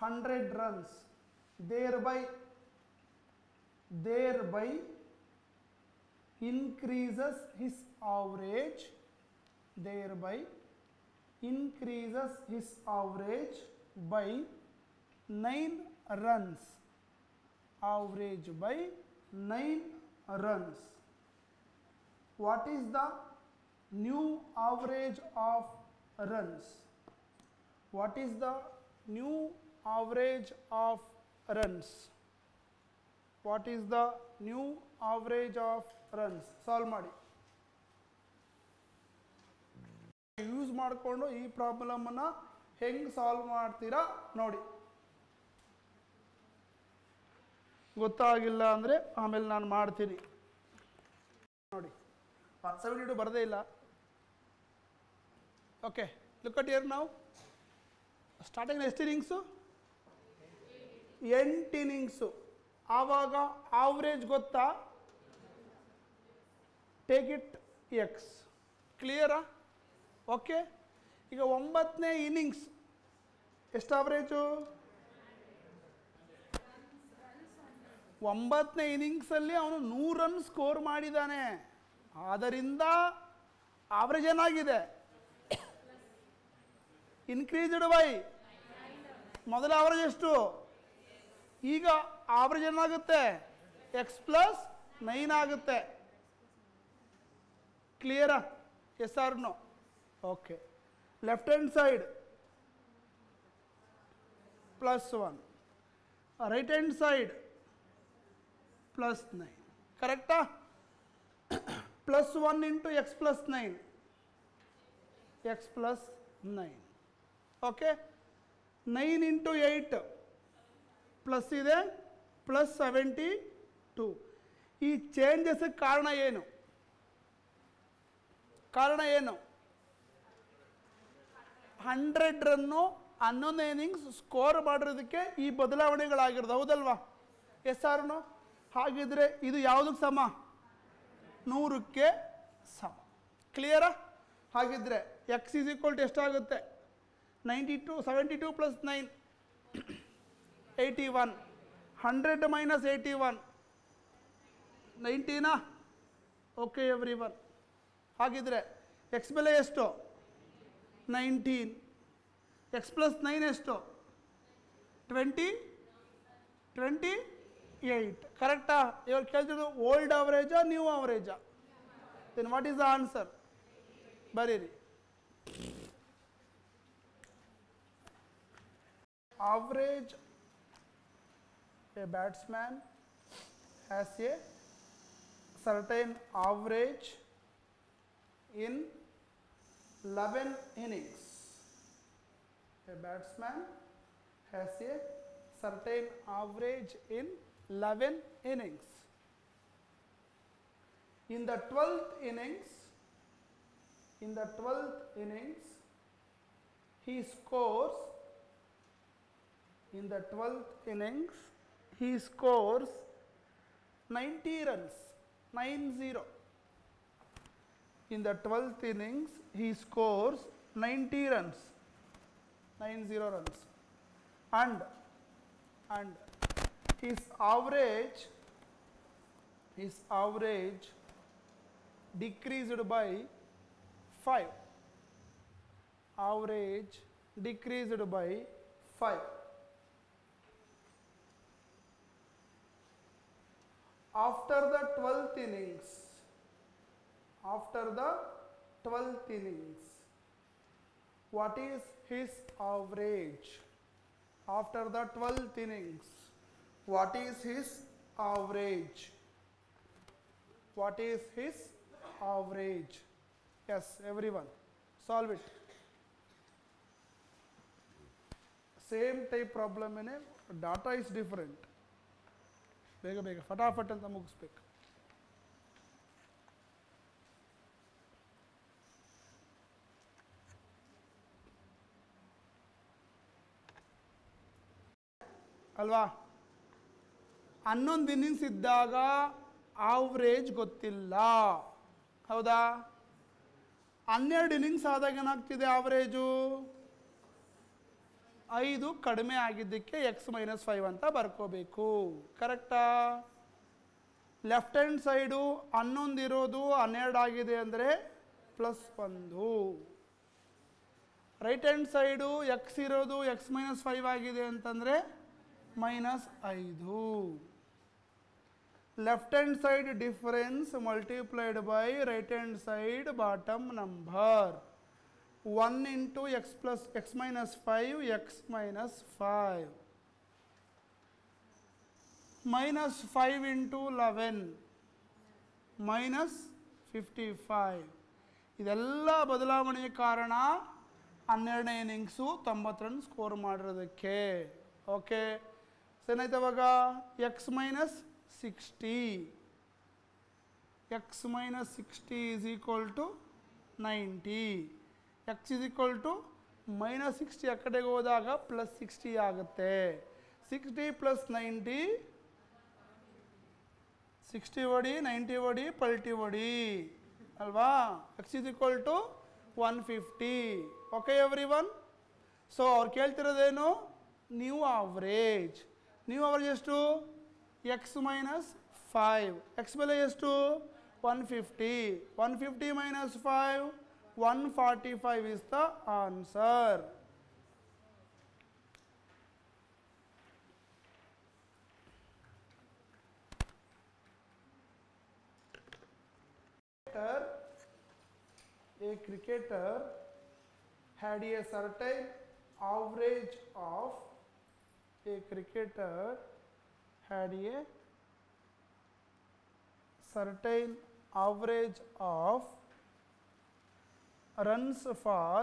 100 runs. Thereby increases his average. Thereby increases his average by 9 runs. Average by 9 runs. What is the new average of runs? What is the new average of runs? What is the new average of runs? Solve ಮಾಡಿ. Use ಮಾಡಿಕೊಂಡು ಈ ಪ್ರಾಬ್ಲಮನ್ನು ಹೆಂಗೆ solve ಮಾಡ್ತೀರಾ ನೋಡಿ. ಗೊತ್ತಾಗಿಲ್ಲ ಅಂದರೆ ಆಮೇಲೆ ನಾನು ಮಾಡ್ತೀನಿ ನೋಡಿ. 172 ಬರದೇ ಇಲ್ಲ. ಓಕೆ, ಲುಕ್ ಅಟ್ ಹಿಯರ್ ನಾವು. ಸ್ಟಾರ್ಟಿಂಗ್ ಎಷ್ಟು ಇನ್ನಿಂಗ್ಸು? 8 ಇನ್ನಿಂಗ್ಸು. ಆವಾಗ ಆವ್ರೇಜ್ ಗೊತ್ತಾ? Take it x. ಕ್ಲಿಯರಾ? ಓಕೆ. ಈಗ 9ನೇ ಇನ್ನಿಂಗ್ಸ್ ಎಷ್ಟು ಆವ್ರೇಜು? 9ನೇ ಇನ್ನಿಂಗ್ಸಲ್ಲಿ ಅವನು 100 ರನ್ ಸ್ಕೋರ್ ಮಾಡಿದ್ದಾನೆ. ಆದ್ದರಿಂದ ಆವ್ರೇಜ್ ಏನಾಗಿದೆ? ಇನ್ಕ್ರೀಸ್ಡ್ ಬೈ ಮೊದಲ ಆವ್ರೇಜ್ ಎಷ್ಟು? ಈಗ ಆವ್ರೇಜ್ ಏನಾಗುತ್ತೆ? x+9 ಆಗುತ್ತೆ. ಕ್ಲಿಯರಾ? Yes or no? Okay. Left hand side +1, right hand side +9. ಕರೆಕ್ಟಾ? +1 into x+9, x+9. Okay. 9 into 8 plus ಇದೆ, +72. ಈ ಚೇಂಜಸ್ಗೆ ಕಾರಣ ಏನು? 100 ರನ್ನು 11ನೇ ಇನ್ನಿಂಗ್ಸ್ ಸ್ಕೋರ್ ಮಾಡಿರೋದಕ್ಕೆ ಈ ಬದಲಾವಣೆಗಳಾಗಿರೋದು. ಹೌದಲ್ವಾ? Yes or no? ಹಾಗಿದ್ರೆ ಇದು ಯಾವುದಕ್ಕೆ ಸಮ? 100ಕ್ಕೆ ಸಮ. ಕ್ಲಿಯರಾ? ಹಾಗಿದ್ರೆ x = ಎಷ್ಟಾಗುತ್ತೆ? 72 + 9 81. 100 - 81 19. Okay everyone. ಹಾಗಿದ್ರೆ x ಬೆಲೆ ಎಷ್ಟು? 19. x+9 ಎಷ್ಟು? 28. ಕರೆಕ್ಟಾ? ಇವ್ರು ಕೇಳ್ತಿದ್ರು ಓಲ್ಡ್ ಅವರೇಜಾ ನ್ಯೂ ಅವರೇಜಾ? Then what is the answer? ಬರೀರಿ. Average, a batsman has a certain average in 11 innings. A batsman has a certain average in 11 innings. In the 12th innings, he scores. In the 12th innings, he scores 90 runs. 90. In the 12th innings, he scores 90 runs. 90 runs. And his average decreased by 5. average decreased by 5. After the 12th innings, what is his average? After the 12th innings, what is his average? What is his average? Yes, everyone, solve it. Same type problem in a data is different. ಬೇಗ ಬೇಗ ಫಟಾಫಟ್ ಅಂತ ಮುಗಿಸ್ಬೇಕು. ಅಲ್ವಾ? 11 innings ಇದ್ದಾಗ average ಗೊತ್ತಿಲ್ಲ, ಹೌದಾ? 12 innings ಆದಾಗ ಏನಾಗ್ತಿದೆ ಆವ್ರೇಜು? 5 ಕಡಿಮೆ ಆಗಿದ್ದಕ್ಕೆ x-5 ಅಂತ ಬರ್ಕೋಬೇಕು, ಕರೆಕ್ಟಾ? ಲೆಫ್ಟ್ ಹ್ಯಾಂಡ್ ಸೈಡು 11 ಇರೋದು 12 ಆಗಿದೆ ಅಂದರೆ +1. ರೈಟ್ ಹ್ಯಾಂಡ್ ಸೈಡು x ಇರೋದು x-5 ಆಗಿದೆ ಅಂತಂದರೆ -5. Left hand side difference multiplied by right hand side bottom number. 1 into x plus x minus 5, x minus 5. Minus 5 into 11, minus 55. ಇದೆಲ್ಲ ಬದಲಾವಣೆಯ ಕಾರಣ 12ನೇ ಇನ್ನಿಂಗ್ಸು 90 ರನ್ ಸ್ಕೋರ್ ಮಾಡಿರೋದಕ್ಕೆ. ಓಕೆ, ಏನಾಯ್ತು ಅವಾಗ? x minus 60. x minus 60 is equal to 90. x is equal to -60 ಆ ಕಡೆಗೆ ಹೋದಾಗ +60 ಆಗುತ್ತೆ. 60 + 90, 60 ಹೊಡಿ, 90 ಹೊಡಿ, ಪಲ್ಟಿ ಹೊಡಿ, ಅಲ್ವಾ? x is equal to 150. Okay every one? So ಅವ್ರು ಕೇಳ್ತಿರೋದೇನು? New average. ನ್ಯೂ ಆವ್ರೇಜ್ ಎಷ್ಟು? x-5. x ಬೆಲೆ ಎಷ್ಟು? 150. 150 - 5, 145 is the answer. A cricketer had a certain average of runs for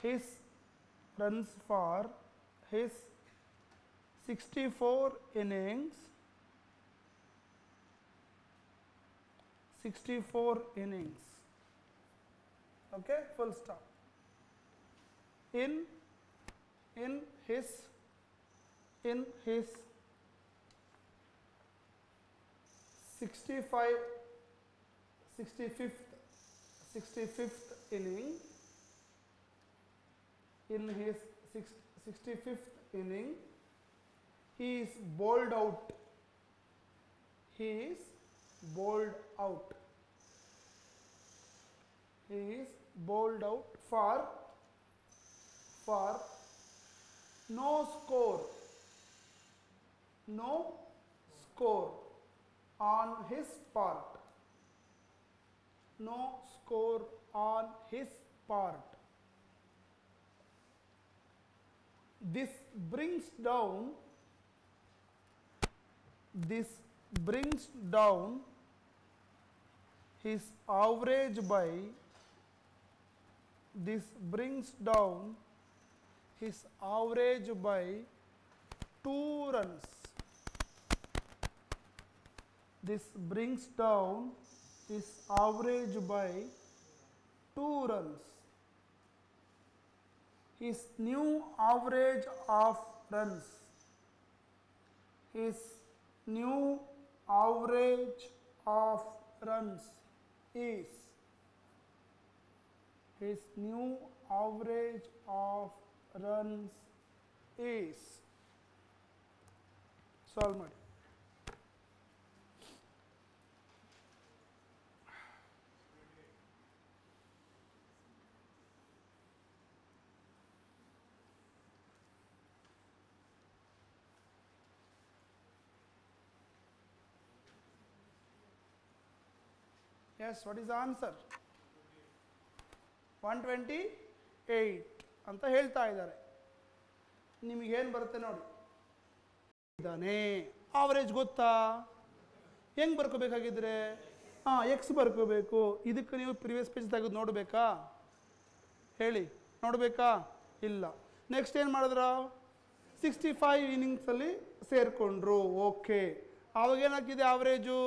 his 64 innings. Okay, full stop. In his 65th inning, he is bowled out. He is bowled out for no score on his part. This brings down his average by 2 runs. This brings down his average by 2 runs. His new average of runs is solve ಮಾಡಿ. Yes, what is the answer? 128 ಅಂತ ಹೇಳ್ತಾ ಇದ್ದಾರೆ. ನಿಮಗೇನು ಬರುತ್ತೆ ನೋಡಿ. ಇದ್ದಾನೆ average ಗೊತ್ತಾ? ಹೆಂಗೆ ಬರ್ಕೋಬೇಕಾಗಿದ್ರೆ ಎಕ್ಸ್ ಬರ್ಕೋಬೇಕು. ಇದಕ್ಕೆ ನೀವು ಪ್ರಿವಿಯಸ್ ಪೇಜ್ ತೆಗೆದು ನೋಡಬೇಕಾ? ಹೇಳಿ, ನೋಡಬೇಕಾ? ಇಲ್ಲ. ನೆಕ್ಸ್ಟ್ ಏನು ಮಾಡಿದ್ರ? 65 ಇನ್ನಿಂಗ್ಸಲ್ಲಿ ಸೇರಿಕೊಂಡ್ರು. ಓಕೆ, ಆವಾಗ ಏನಾಗ್ತಿದೆ ಆವರೇಜು?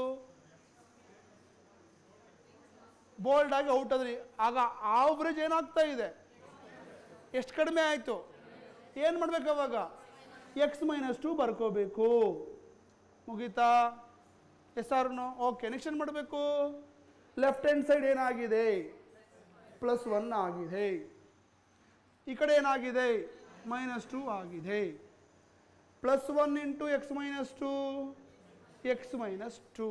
ಬೋಲ್ಡ್ ಆಗಿ ಔಟ್ ಆದ್ರಿ. ಆಗ ಆವ್ರೇಜ್ ಏನಾಗ್ತಾ ಇದೆ? ಎಷ್ಟು ಕಡಿಮೆ ಆಯಿತು? ಏನು ಮಾಡ್ಬೇಕು ಅವಾಗ? x-2 ಬರ್ಕೋಬೇಕು. ಮುಗೀತಾ? Yes or no? Okay, next ಏನು ಮಾಡಬೇಕು? ಲೆಫ್ಟ್ ಹ್ಯಾಂಡ್ ಸೈಡ್ ಏನಾಗಿದೆ? +1 ಆಗಿದೆ. ಈ ಕಡೆ ಏನಾಗಿದೆ? -2 ಆಗಿದೆ. +1 into x-2 x-2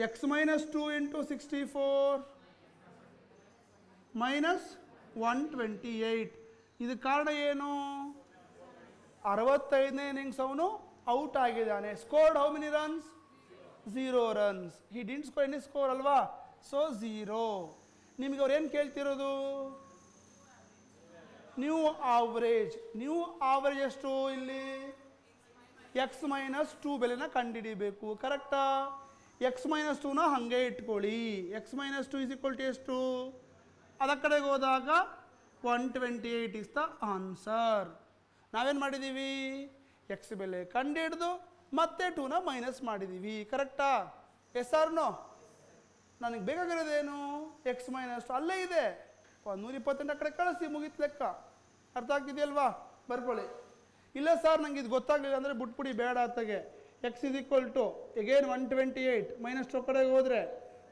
x-2 into 64 -128. ಇದು ಕಾರಣ ಏನು? 65ನೇ ಇನ್ನಿಂಗ್ಸ್ ಅವನು ಔಟ್ ಆಗಿದ್ದಾನೆ. Scored how many runs? 0 runs. He didn't score any score ಅಲ್ವಾ? ಸೊ 0. ನಿಮಗೆ ಅವ್ರು ಏನು ಕೇಳ್ತಿರೋದು? New average. ನ್ಯೂ ಆವ್ರೇಜ್ ಎಷ್ಟು ಇಲ್ಲಿ? x-2 ಬೆಲೆನ ಕಂಡುಹಿಡಿಬೇಕು. ಕರೆಕ್ಟಾ? x-2ನ ಹಾಗೆ ಇಟ್ಕೊಳ್ಳಿ. x-2 = ಎಷ್ಟು? ಅದರ ಕಡೆಗೆ ಹೋದಾಗ 128 ಇಸ್ ದ ಆನ್ಸರ್. ನಾವೇನು ಮಾಡಿದ್ದೀವಿ? ಎಕ್ಸ್ ಬೆಲೆ ಕಂಡುಹಿಡಿದು ಮತ್ತೆ 2ನ ಮೈನಸ್ ಮಾಡಿದ್ದೀವಿ. ಕರೆಕ್ಟಾ? Yes or no? ನನಗೆ ಬೇಕಾಗಿರೋದೇನು? x-2 ಅಲ್ಲೇ ಇದೆ. 128 ಕಡೆ ಕಳಿಸಿ, ಮುಗಿತು ಲೆಕ್ಕ. ಅರ್ಥ ಆಗ್ತಿದೆಯಲ್ವಾ? ಬರ್ಕೊಳ್ಳಿ. ಇಲ್ಲ ಸರ್ ನನಗೆ ಇದು ಗೊತ್ತಾಗಲಿಲ್ಲ ಅಂದರೆ ಬಿಟ್ಬಿಡಿ, ಬೇಡ ಅತ್ತಗೆ. x ಅಗೇನ್ 128 -2 ಕಡೆಗೆ ಹೋದರೆ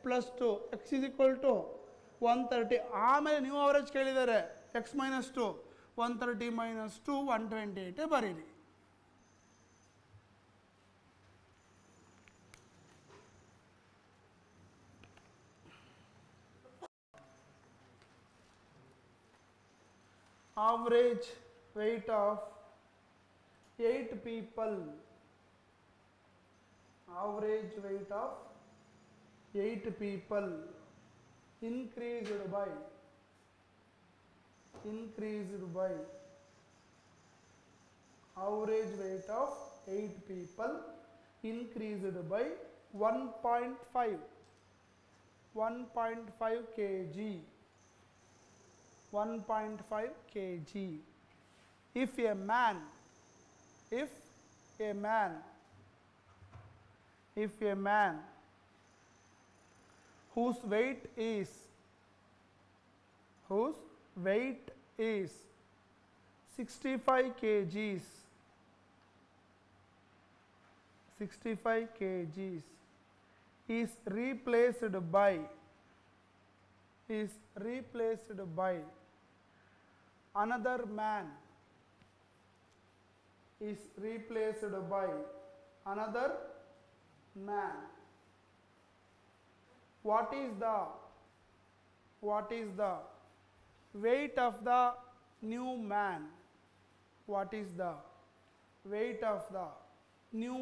+2 x 130. ಆಮೇಲೆ ನೀವು ಅವರೇಜ್ ಕೇಳಿದ್ದಾರೆ. x-2 130 - 2 128 ಬರೀರಿ. Average weight of 8 people. Average weight of 8 people increased by average weight of 8 people increased by 1.5 kg. 1.5 kg. If a man whose weight is 65 kgs is replaced by another man, what is the weight of the new man? What is the weight of the new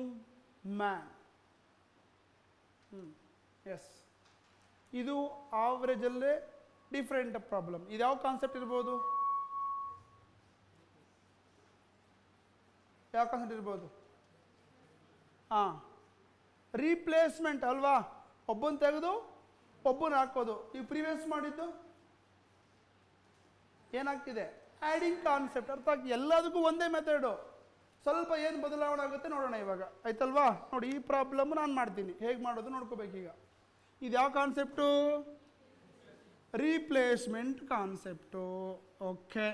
man? Yes, ಇದು average ಅಲ್ಲೇ different problem. ಇದು ಯಾವ concept ಇರ್ಬೋದು? ಯಾವ concept ಇರ್ಬೋದು? Replacement ಅಲ್ವಾ? ಒಬ್ಬನ ತೆಗೆದು ಒಬ್ಬನ ಹಾಕೋದು. ಈ ಪ್ರಿವಿಯಸ್ ಮಾಡಿದ್ದು ಏನಾಗ್ತಿದೆ? Adding concept. ಅರ್ಥ ಆಗ್ತದೆ? ಎಲ್ಲದಕ್ಕೂ ಒಂದೇ ಮೆಥಡು. ಸ್ವಲ್ಪ ಏನು ಬದಲಾವಣೆ ಆಗುತ್ತೆ ನೋಡೋಣ ಇವಾಗ. ಆಯ್ತಲ್ವಾ? ನೋಡಿ, ಈ ಪ್ರಾಬ್ಲಮ್ ನಾನು ಮಾಡ್ತೀನಿ. ಹೇಗೆ ಮಾಡೋದು ನೋಡ್ಕೋಬೇಕೀಗ. ಇದು ಯಾವ ಕಾನ್ಸೆಪ್ಟು? Replacement concept. ಓಕೆ,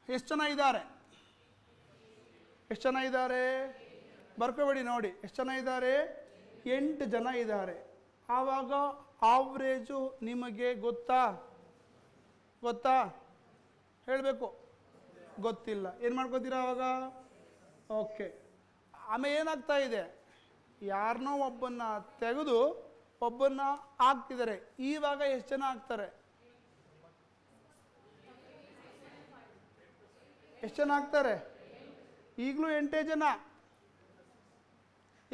ಎಷ್ಟು ಜನ ಇದ್ದಾರೆ? ಬರ್ಕೋಬೇಡಿ, ನೋಡಿ ಎಷ್ಟು ಜನ ಇದ್ದಾರೆ? 8 ಜನ ಇದ್ದಾರೆ. ಆವಾಗ ಆವ್ರೇಜು ನಿಮಗೆ ಗೊತ್ತಾ? ಹೇಳಬೇಕು. ಗೊತ್ತಿಲ್ಲ. ಏನು ಮಾಡ್ಕೋತೀರಾ ಆವಾಗ? ಓಕೆ, ಆಮೇಲೆ ಏನಾಗ್ತಾ ಇದೆ? ಯಾರನ್ನೋ ಒಬ್ಬನ್ನ ತೆಗೆದು ಒಬ್ಬನ್ನ ಹಾಕ್ತಿದ್ದಾರೆ. ಇವಾಗ ಎಷ್ಟು ಜನ ಆಗ್ತಾರೆ? ಎಷ್ಟು ಜನ ಆಗ್ತಾರೆ? ಈಗಲೂ 8 ಜನ.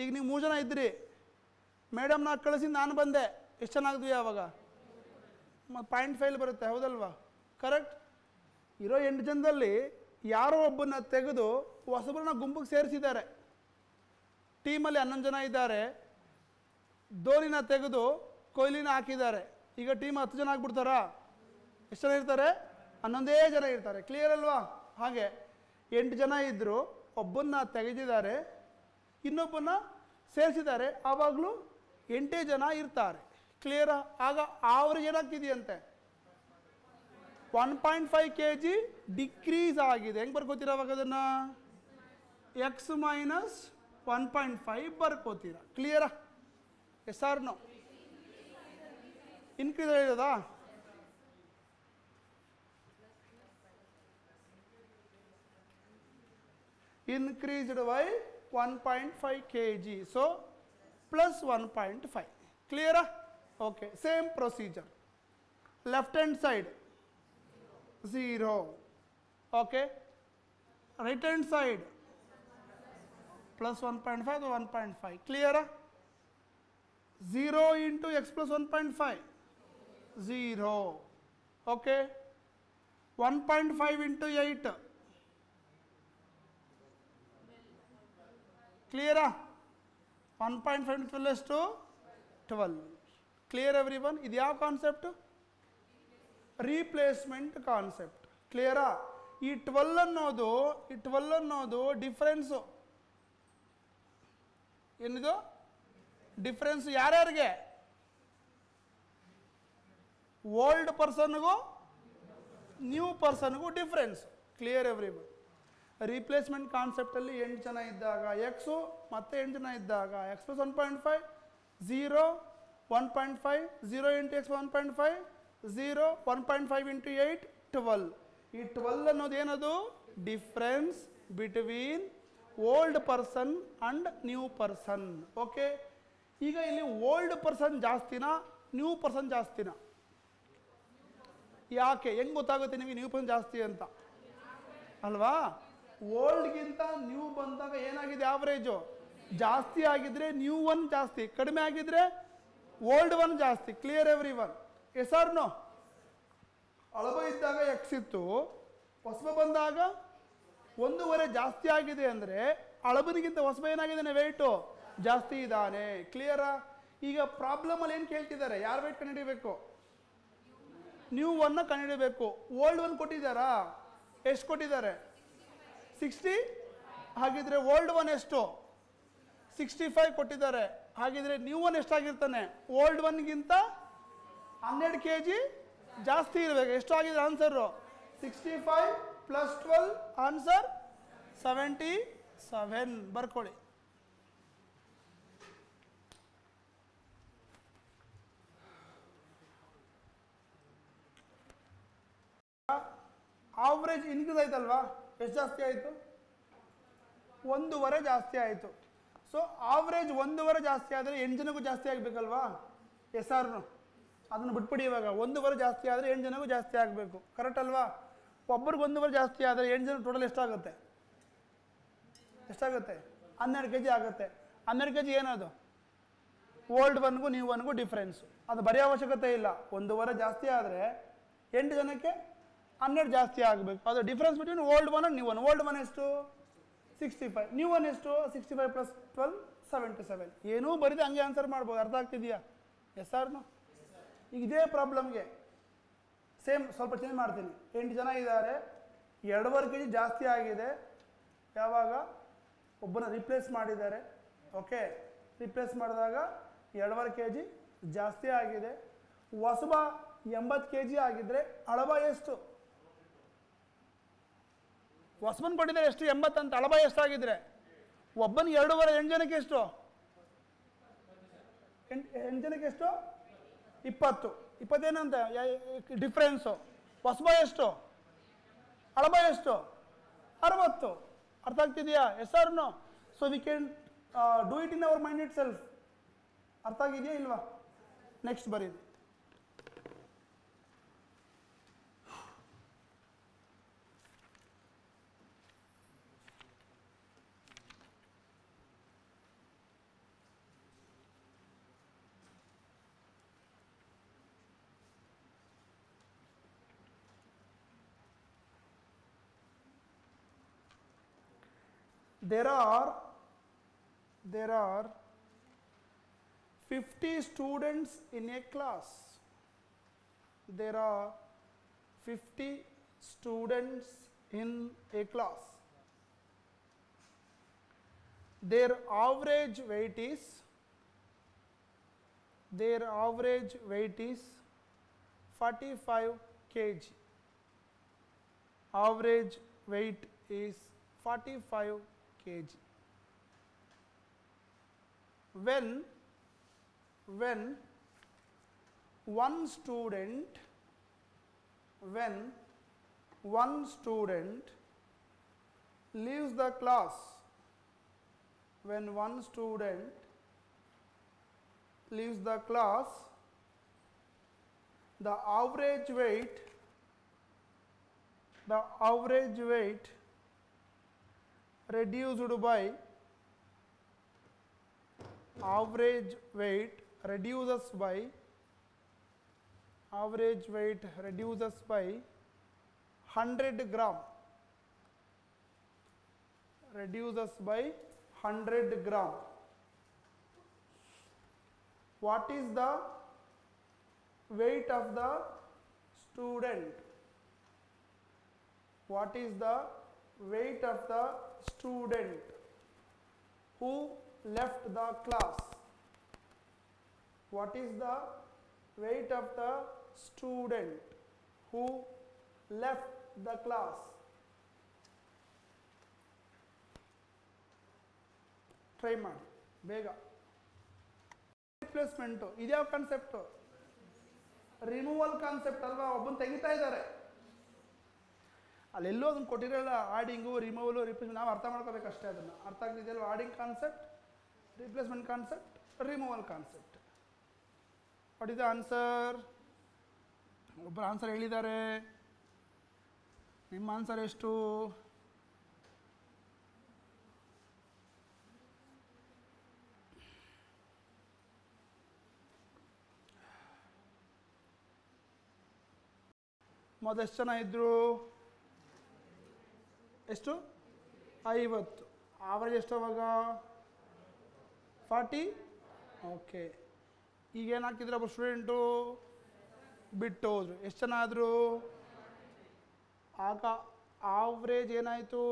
ಈಗ ನೀವು 3 ಜನ ಇದ್ದಿರಿ, ಮೇಡಮ್ನ ಕಳಿಸಿ ನಾನು ಬಂದೆ, ಎಷ್ಟು ಚೆನ್ನಾಗಿದ್ವಿ ಆವಾಗ? ಮತ್ತು 0.5 ಬರುತ್ತೆ, ಹೌದಲ್ವಾ? ಕರೆಕ್ಟ್. ಇರೋ 8 ಜನದಲ್ಲಿ ಯಾರೋ ಒಬ್ಬನ್ನ ತೆಗೆದು ಹೊಸಬ್ರನ್ನ ಗುಂಪಿಗೆ ಸೇರಿಸಿದ್ದಾರೆ. ಟೀಮಲ್ಲಿ 11 ಜನ ಇದ್ದಾರೆ, ಧೋನಿನ ತೆಗೆದು ಕೊಹ್ಲಿನ ಹಾಕಿದ್ದಾರೆ. ಈಗ ಟೀಮ್ 10 ಜನ ಆಗ್ಬಿಡ್ತಾರಾ? ಎಷ್ಟು ಜನ ಇರ್ತಾರೆ? 11 ಜನ ಇರ್ತಾರೆ. ಕ್ಲಿಯರ್ ಅಲ್ವಾ? ಹಾಗೆ 8 ಜನ ಇದ್ದರು, ಒಬ್ಬನ್ನ ತೆಗೆದಿದ್ದಾರೆ, ಇನ್ನೊಬ್ಬನ್ನ ಸೇರಿಸಿದ್ದಾರೆ, ಆವಾಗಲೂ 8 ಜನ ಇರ್ತಾರೆ. ಕ್ಲಿಯರಾ? ಆಗ ಆವ್ರೇಜ್ ಏನಾಗ್ತಿದೆಯಂತೆ? 1.5 kg ಡಿಕ್ರೀಸ್ ಆಗಿದೆ. ಹೆಂಗೆ ಬರ್ಕೋತೀರ ಅವಾಗ ಅದನ್ನು? ಎಕ್ಸ್ ಮೈನಸ್ 1.5 ಬರ್ಕೋತೀರಾ. ಕ್ಲಿಯರಾ? Yes or no? ಇನ್ಕ್ರೀಸ್ ಆಗಿರೋದಾ? increased by 1.5 kg, so plus 1.5. Clear? Okay, same procedure. Left hand side 0. Okay, right hand side plus 1.5 to 1.5. Clear? 0 into x plus 1.5, 0. Okay, 1.5 into 8. Clear? 1.5 into 12 is to 12. Clear everyone? This is what concept? Replacement concept. Clear? This 12 ಅನ್ನೋದು difference. ಏನಿದು? Difference ಯಾರ್ಯಾರಿಗೆ? Old ಪರ್ಸನ್ಗೂ new ಪರ್ಸನ್ಗೂ difference. Clear everyone? Replacement ಕಾನ್ಸೆಪ್ಟಲ್ಲಿ 8 ಜನ ಇದ್ದಾಗ x, ಮತ್ತೆ 8 ಜನ ಇದ್ದಾಗ x plus 1.5, 0, 1.5, 0 into x 1.5, 0, 1.5 into 8, 12. ಈ 12 ಅನ್ನೋದು ಏನದು? Difference between old person and new person. Okay, ಈಗ ಇಲ್ಲಿ ಓಲ್ಡ್ ಪರ್ಸನ್ ಜಾಸ್ತಿನಾ ನ್ಯೂ ಪರ್ಸನ್ ಜಾಸ್ತಿನಾ? ಯಾಕೆ? ಹೆಂಗೆ ಗೊತ್ತಾಗುತ್ತೆ ನಿಮಗೆ ನ್ಯೂ ಪರ್ಸನ್ ಜಾಸ್ತಿ ಅಂತ? ಅಲ್ವಾ? ಓಲ್ಡ್ಗಿಂತ ನ್ಯೂ ಬಂದಾಗ ಏನಾಗಿದೆ? ಆವರೇಜು ಜಾಸ್ತಿ ಆಗಿದ್ರೆ ನ್ಯೂ ಒನ್ ಜಾಸ್ತಿ, ಕಡಿಮೆ ಆಗಿದ್ರೆ ಓಲ್ಡ್ ಒನ್ ಜಾಸ್ತಿ. Clear every one? Yes or no? ಅಳಬ ಇದ್ದಾಗ ಎಕ್ಸ್ ಇತ್ತು, ಹೊಸಬ ಬಂದಾಗ 1.5 ಜಾಸ್ತಿ ಆಗಿದೆ ಅಂದರೆ ಅಳಬನಿಗಿಂತ ಹೊಸಬ ಏನಾಗಿದ್ದಾನೆ? ವೆಯ್ಟು ಜಾಸ್ತಿ ಇದ್ದಾನೆ. ಕ್ಲಿಯರಾ? ಈಗ ಪ್ರಾಬ್ಲಮಲ್ಲಿ ಏನು ಕೇಳ್ತಿದ್ದಾರೆ? ಯಾರು ವೆಯ್ಟ್ ಕಂಡುಹಿಡಿಬೇಕು? ನ್ಯೂ ಒನ್ನ ಕಂಡುಹಿಡಿಬೇಕು. ಓಲ್ಡ್ ಒನ್ ಕೊಟ್ಟಿದ್ದಾರಾ? ಎಷ್ಟು ಕೊಟ್ಟಿದ್ದಾರೆ? 60. ಹಾಗಿದ್ರೆ ಓಲ್ಡ್ ಒನ್ ಎಷ್ಟು? 65 ಕೊಟ್ಟಿದ್ದಾರೆ. ಹಾಗಿದ್ರೆ ನ್ಯೂ ಒನ್ ಎಷ್ಟಾಗಿರ್ತಾನೆ? ಓಲ್ಡ್ ಒನ್ಗಿಂತ 12 kg ಜಾಸ್ತಿ ಇರಬೇಕು. ಎಷ್ಟು ಆಗಿದೆ ಆನ್ಸರು? 65 plus 12 answer 77. ಬರ್ಕೊಳ್ಳಿ. ಆವ್ರೇಜ್ ಇನ್ಕ್ರೀಸ್ ಆಯ್ತಲ್ವಾ? ಎಷ್ಟು ಜಾಸ್ತಿ ಆಯಿತು? 1.5 ಜಾಸ್ತಿ ಆಯಿತು. ಸೊ ಆವ್ರೇಜ್ 1.5 ಜಾಸ್ತಿ ಆದರೆ 8 ಜನಕ್ಕೂ ಜಾಸ್ತಿ ಆಗಬೇಕಲ್ವಾ? ಎಸ್ ಆರ್ನು? ಅದನ್ನು ಬಿಟ್ಬಿಡಿ. ಇವಾಗ 1.5 ಜಾಸ್ತಿ ಆದರೆ 8 ಜನಕ್ಕೂ ಜಾಸ್ತಿ ಆಗಬೇಕು. ಕರೆಕ್ಟ್ ಅಲ್ವಾ? ಒಬ್ಬರಿಗೆ 1.5 ಜಾಸ್ತಿ ಆದರೆ 8 ಜನ ಟೋಟಲ್ ಎಷ್ಟಾಗುತ್ತೆ? 12 kg ಆಗುತ್ತೆ. 12 kg ಏನದು? ಓಲ್ಡ್ ಒನ್ಗೂ ನ್ಯೂ ಒನ್ಗೂ ಡಿಫ್ರೆನ್ಸು. ಅದು ಬರೆಯೋ ಅವಶ್ಯಕತೆ ಇಲ್ಲ. 1.5 ಜಾಸ್ತಿ ಆದರೆ 8 ಜನಕ್ಕೆ 12 ಜಾಸ್ತಿ ಆಗಬೇಕು. ಅದು difference between old one and new one. Old one ಎಷ್ಟು? 65. ನ್ಯೂ ಒನ್ ಎಷ್ಟು? 65 ಪ್ಲಸ್ 12 77. ಏನೂ ಬರೀದೆ ಹಂಗೆ ಆನ್ಸರ್ ಮಾಡ್ಬೋದು. ಅರ್ಥ ಆಗ್ತಿದೆಯಾ? ಎಸ್ ಆರ್ನು? ಈಗ ಇದೇ ಪ್ರಾಬ್ಲಮ್ಗೆ ಸೇಮ್ ಸ್ವಲ್ಪ ಚೇಂಜ್ ಮಾಡ್ತೀನಿ. 8 ಜನ ಇದ್ದಾರೆ, 2.5 kg ಜಾಸ್ತಿ ಆಗಿದೆ. ಯಾವಾಗ? ಒಬ್ಬನ ರಿಪ್ಲೇಸ್ ಮಾಡಿದ್ದಾರೆ. ಓಕೆ, ರಿಪ್ಲೇಸ್ ಮಾಡಿದಾಗ 2.5 kg ಜಾಸ್ತಿ ಆಗಿದೆ. ಹೊಸಬ 80 kg ಆಗಿದ್ರೆ ಅಳಬ ಎಷ್ಟು? ಹೊಸಬನ್ ಕೊಟ್ಟಿದ್ದಾರೆ ಎಷ್ಟು? 80 ಅಂತ. ಅಳಬ ಎಷ್ಟಾಗಿದ್ರೆ? ಒಬ್ಬನಿಗೆ 2.5, 8 ಜನಕ್ಕೆ ಎಷ್ಟು? 8 ಜನಕ್ಕೆ ಎಷ್ಟು? 20. 20 ಏನಂತ ಡಿಫ್ರೆನ್ಸು. ಹೊಸಬ ಎಷ್ಟು? ಅಳಬ ಎಷ್ಟು? 60. ಅರ್ಥ ಆಗ್ತಿದೆಯಾ? Yes or no? So we can do it in our mind itself. ಅರ್ಥ ಆಗಿದೆಯಾ ಇಲ್ವಾ? ನೆಕ್ಸ್ಟ್ ಬರೀರಿ. there are 50 students in a class. There are 50 students in a class. Their average weight is 45 kg. Average weight is 45 kg. When one student leaves the class, the average weight reduces by 100 gram. What is the weight of the student? What is the weight of the student who left the class? What is the weight of the student who left the class? Try ಮಾಡಿ ಬೇಗ. Replacement ಇದ್ಯಾವ concept? Removal concept ಅಲ್ವಾ? ಒಬ್ಬನ ತೆಗಿತಾ ಇದ್ದಾರೆ, ಅಲ್ಲೆಲ್ಲೋ ಅದನ್ನು ಕೊಟ್ಟಿರಲ್ಲ. ಆಡಿಂಗು, ರಿಮೂವಲು, replacement ನಾವು ಅರ್ಥ ಮಾಡ್ಕೋಬೇಕಷ್ಟೇ. ಅದನ್ನು ಅರ್ಥ ಆಗ್ತಿದೆಯಲ್ವ? Adding concept, replacement concept, removal concept. What is the answer? ಒಬ್ಬರು ಆನ್ಸರ್ ಹೇಳಿದ್ದಾರೆ. ನಿಮ್ಮ ಆನ್ಸರ್ ಎಷ್ಟು? ಮೊದಲು ಎಷ್ಟು ಜನ ಇದ್ದರು? ಎಷ್ಟು? 50. ಆವರೇಜ್ ಎಷ್ಟು ಅವಾಗ? 40. ಓಕೆ. ಈಗೇನು ಹಾಕಿದ್ರು? ಒಬ್ಬ ಸ್ಟೂಡೆಂಟು ಬಿಟ್ಟು ಹೋದ್ರು. ಎಷ್ಟು ಜನ ಆದರು? ಆಗ ಆವ್ರೇಜ್ ಏನಾಯಿತು?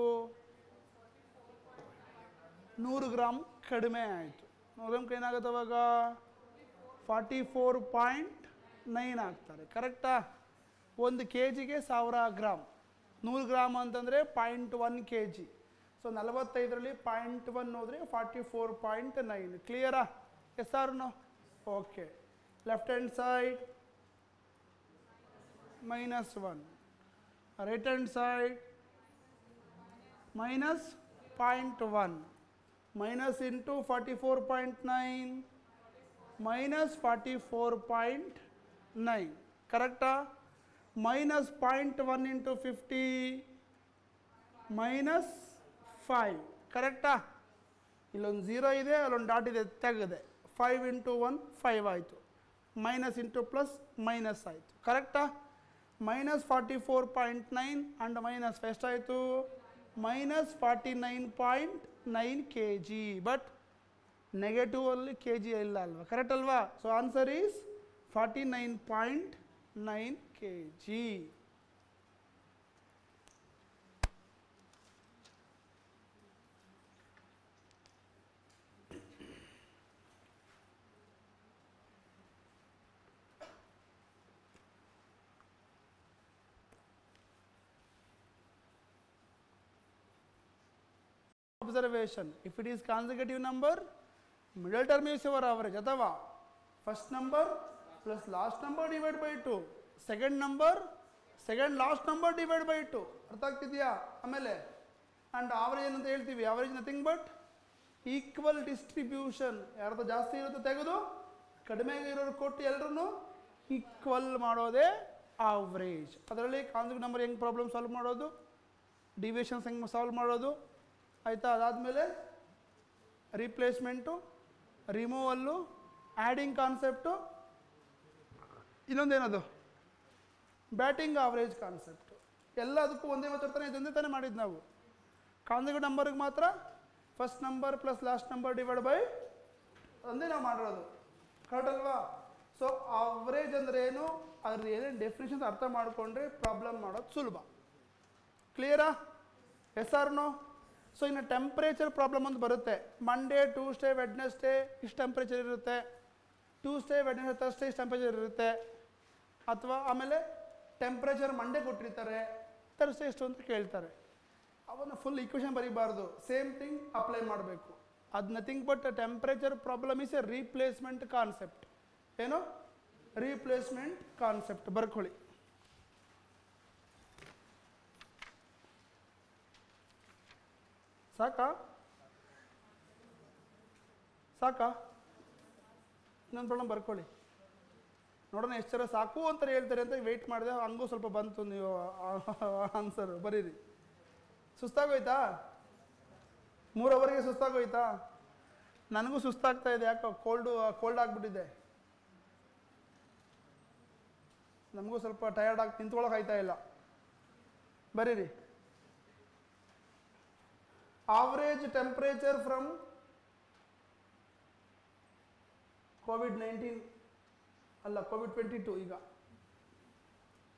100 ಗ್ರಾಮ್ ಕಡಿಮೆ ಆಯಿತು. 100 ಗ್ರಾಮ್ ಏನಾಗುತ್ತೆ ಅವಾಗ? 44.9 ಆಗ್ತಾರೆ. ಕರೆಕ್ಟಾ? 1 kgಗೆ 1000 ಗ್ರಾಮ್. 100 ಗ್ರಾಮ್ ಅಂತಂದರೆ 0.1 kg. ಸೊ 45ರಲ್ಲಿ 0.1 ಹೋದರೆ 44.9. ಕ್ಲಿಯರಾ? Yes or no? Okay. Left hand side -1, right hand side -0.1, minus into 44.9 minus 44.9. Correcta? Minus 0.1 into 50 minus 5. Correcta? ಇಲ್ಲೊಂದು 0 ಇದೆ, ಅಲ್ಲೊಂದು ಡಾಟ್ ಇದೆ, ತೆಗೆದೆ. 5 into 1 5 ಆಯಿತು. ಮೈನಸ್ ಇಂಟು ಪ್ಲಸ್ ಮೈನಸ್ ಆಯಿತು. ಕರೆಕ್ಟಾ? minus 44.9 and minus ಎಷ್ಟಾಯಿತು? minus 49.9 kg. ಬಟ್ ನೆಗೆಟಿವ್ ಅಲ್ಲಿ K G ಇಲ್ಲ ಅಲ್ವಾ? ಕರೆಕ್ಟ್ ಅಲ್ವಾ? So answer is 49.9 kg. Observation: if it is consecutive number, middle term is your average. ಅಥವಾ first number plus last number divide by 2, second number second last number divide by 2. ಅರ್ಥ ಆಗ್ತಿದೆಯಾ? ಆಮೇಲೆ and average ಅಂತ ಹೇಳ್ತೀವಿ. average nothing but equal distribution. ಯಾರ್ದು ಜಾಸ್ತಿ ಇರುತ್ತೆ ತೆಗೆದು ಕಡಿಮೆ ಇರೋರು ಕೊಟ್ಟು ಎಲ್ಲರೂ ಈಕ್ವಲ್ ಮಾಡೋದೇ ಆವ್ರೇಜ್. ಅದರಲ್ಲಿ ಕಾನ್ಸೆಪ್ಟ್ ನಂಬರ್ ಹೆಂಗೆ ಪ್ರಾಬ್ಲಮ್ ಸಾಲ್ವ್ ಮಾಡೋದು, ಡಿವಿಷನ್ಸ್ ಹೆಂಗೆ ಸಾಲ್ವ್ ಮಾಡೋದು ಆಯಿತಾ. ಅದಾದಮೇಲೆ ರೀಪ್ಲೇಸ್ಮೆಂಟು, ರಿಮೂವಲ್ಲು, ಆ್ಯಡಿಂಗ್ ಕಾನ್ಸೆಪ್ಟು, ಇನ್ನೊಂದೇನದು ಬ್ಯಾಟಿಂಗ್ ಆವ್ರೇಜ್ ಕಾನ್ಸೆಪ್ಟು. ಎಲ್ಲದಕ್ಕೂ ಒಂದೇ ಮಾತಾಡ್ತಾನೆ, ಇದೊಂದೇ ತಾನೇ ಮಾಡಿದ್ದು ನಾವು. ಕಾನ್ಸೆಪ್ಟ್ ನಂಬರ್ಗೆ ಮಾತ್ರ first number plus last number divide by ಒಂದೇ ನಾವು ಮಾಡಿರೋದು, ಕರೆಕ್ಟ್ ಅಲ್ವಾ? ಸೊ ಅವರೇಜ್ ಅಂದರೆ ಏನು, ಅದ್ರ ಏನೇನು ಡೆಫಿನೇಷನ್ಸ್ ಅರ್ಥ ಮಾಡಿಕೊಂಡ್ರೆ ಪ್ರಾಬ್ಲಮ್ ಮಾಡೋದು ಸುಲಭ. ಕ್ಲಿಯರಾ? Yes or no? ಸೊ ಇನ್ನು ಟೆಂಪ್ರೇಚರ್ ಪ್ರಾಬ್ಲಮ್ ಒಂದು ಬರುತ್ತೆ. ಮಂಡೇ ಟ್ಯೂಸ್ಡೇ ವೆಡ್ನೆಸ್ಡೇ ಇಷ್ಟು ಟೆಂಪ್ರೇಚರ್ ಇರುತ್ತೆ, ಟ್ಯೂಸ್ಡೇ ವೆಡ್ನೆಸ್ಡೇ ಥರ್ಸ್ಡೇ ಇಷ್ಟು ಟೆಂಪ್ರೇಚರ್ ಇರುತ್ತೆ, ಅಥವಾ ಆಮೇಲೆ ಟೆಂಪ್ರೇಚರ್ ಮಂಡೇ ಕೊಟ್ಟಿರ್ತಾರೆ, ಥರ್ಸ್ಡೇ ಎಷ್ಟು ಅಂತ ಕೇಳ್ತಾರೆ. ಅವನ್ನ ಫುಲ್ ಈಕ್ವೇಷನ್ ಬರೀಬಾರ್ದು, ಸೇಮ್ ಥಿಂಗ್ ಅಪ್ಲೈ ಮಾಡಬೇಕು. ಅದು nothing but temperature problem is a replacement concept. ಏನು? ರೀಪ್ಲೇಸ್ಮೆಂಟ್ ಕಾನ್ಸೆಪ್ಟ್ ಬರ್ಕೊಳ್ಳಿ. ಸಾಕಾ? ಸಾಕಾ? ಇನ್ನೊಂದು ಪ್ರಾಬ್ಲಮ್ ಬರ್ಕೊಳ್ಳಿ, ನೋಡೋಣ ಎಷ್ಟು ಜನ ಸಾಕು ಅಂತ ಹೇಳ್ತಾರೆ ಅಂತ ವೆಯ್ಟ್ ಮಾಡಿದೆ. ಹಂಗೂ ಸ್ವಲ್ಪ ಬಂತು ನೀವು ಆನ್ಸರ್ ಬರೀರಿ. ಸುಸ್ತಾಗೋಯ್ತಾ? 3 ಅವರ್ಗೆ ಸುಸ್ತಾಗೋಯ್ತಾ? ನನಗೂ ಸುಸ್ತಾಗ್ತಾ ಇದೆ, ಯಾಕೋ ಕೋಲ್ಡ್ ಆಗಿಬಿಟ್ಟಿದೆ. ನಮಗೂ ಸ್ವಲ್ಪ ಟಯರ್ಡ್ ಆಗಿ ನಿಂತ್ಕೊಳ್ಳೋಕೆ ಆಯ್ತಾ ಇಲ್ಲ. ಬರೀರಿ. ಆವರೇಜ್ ಟೆಂಪ್ರೇಚರ್ ಫ್ರಮ್ COVID-19 ಅಲ್ಲ COVID-22. ಈಗ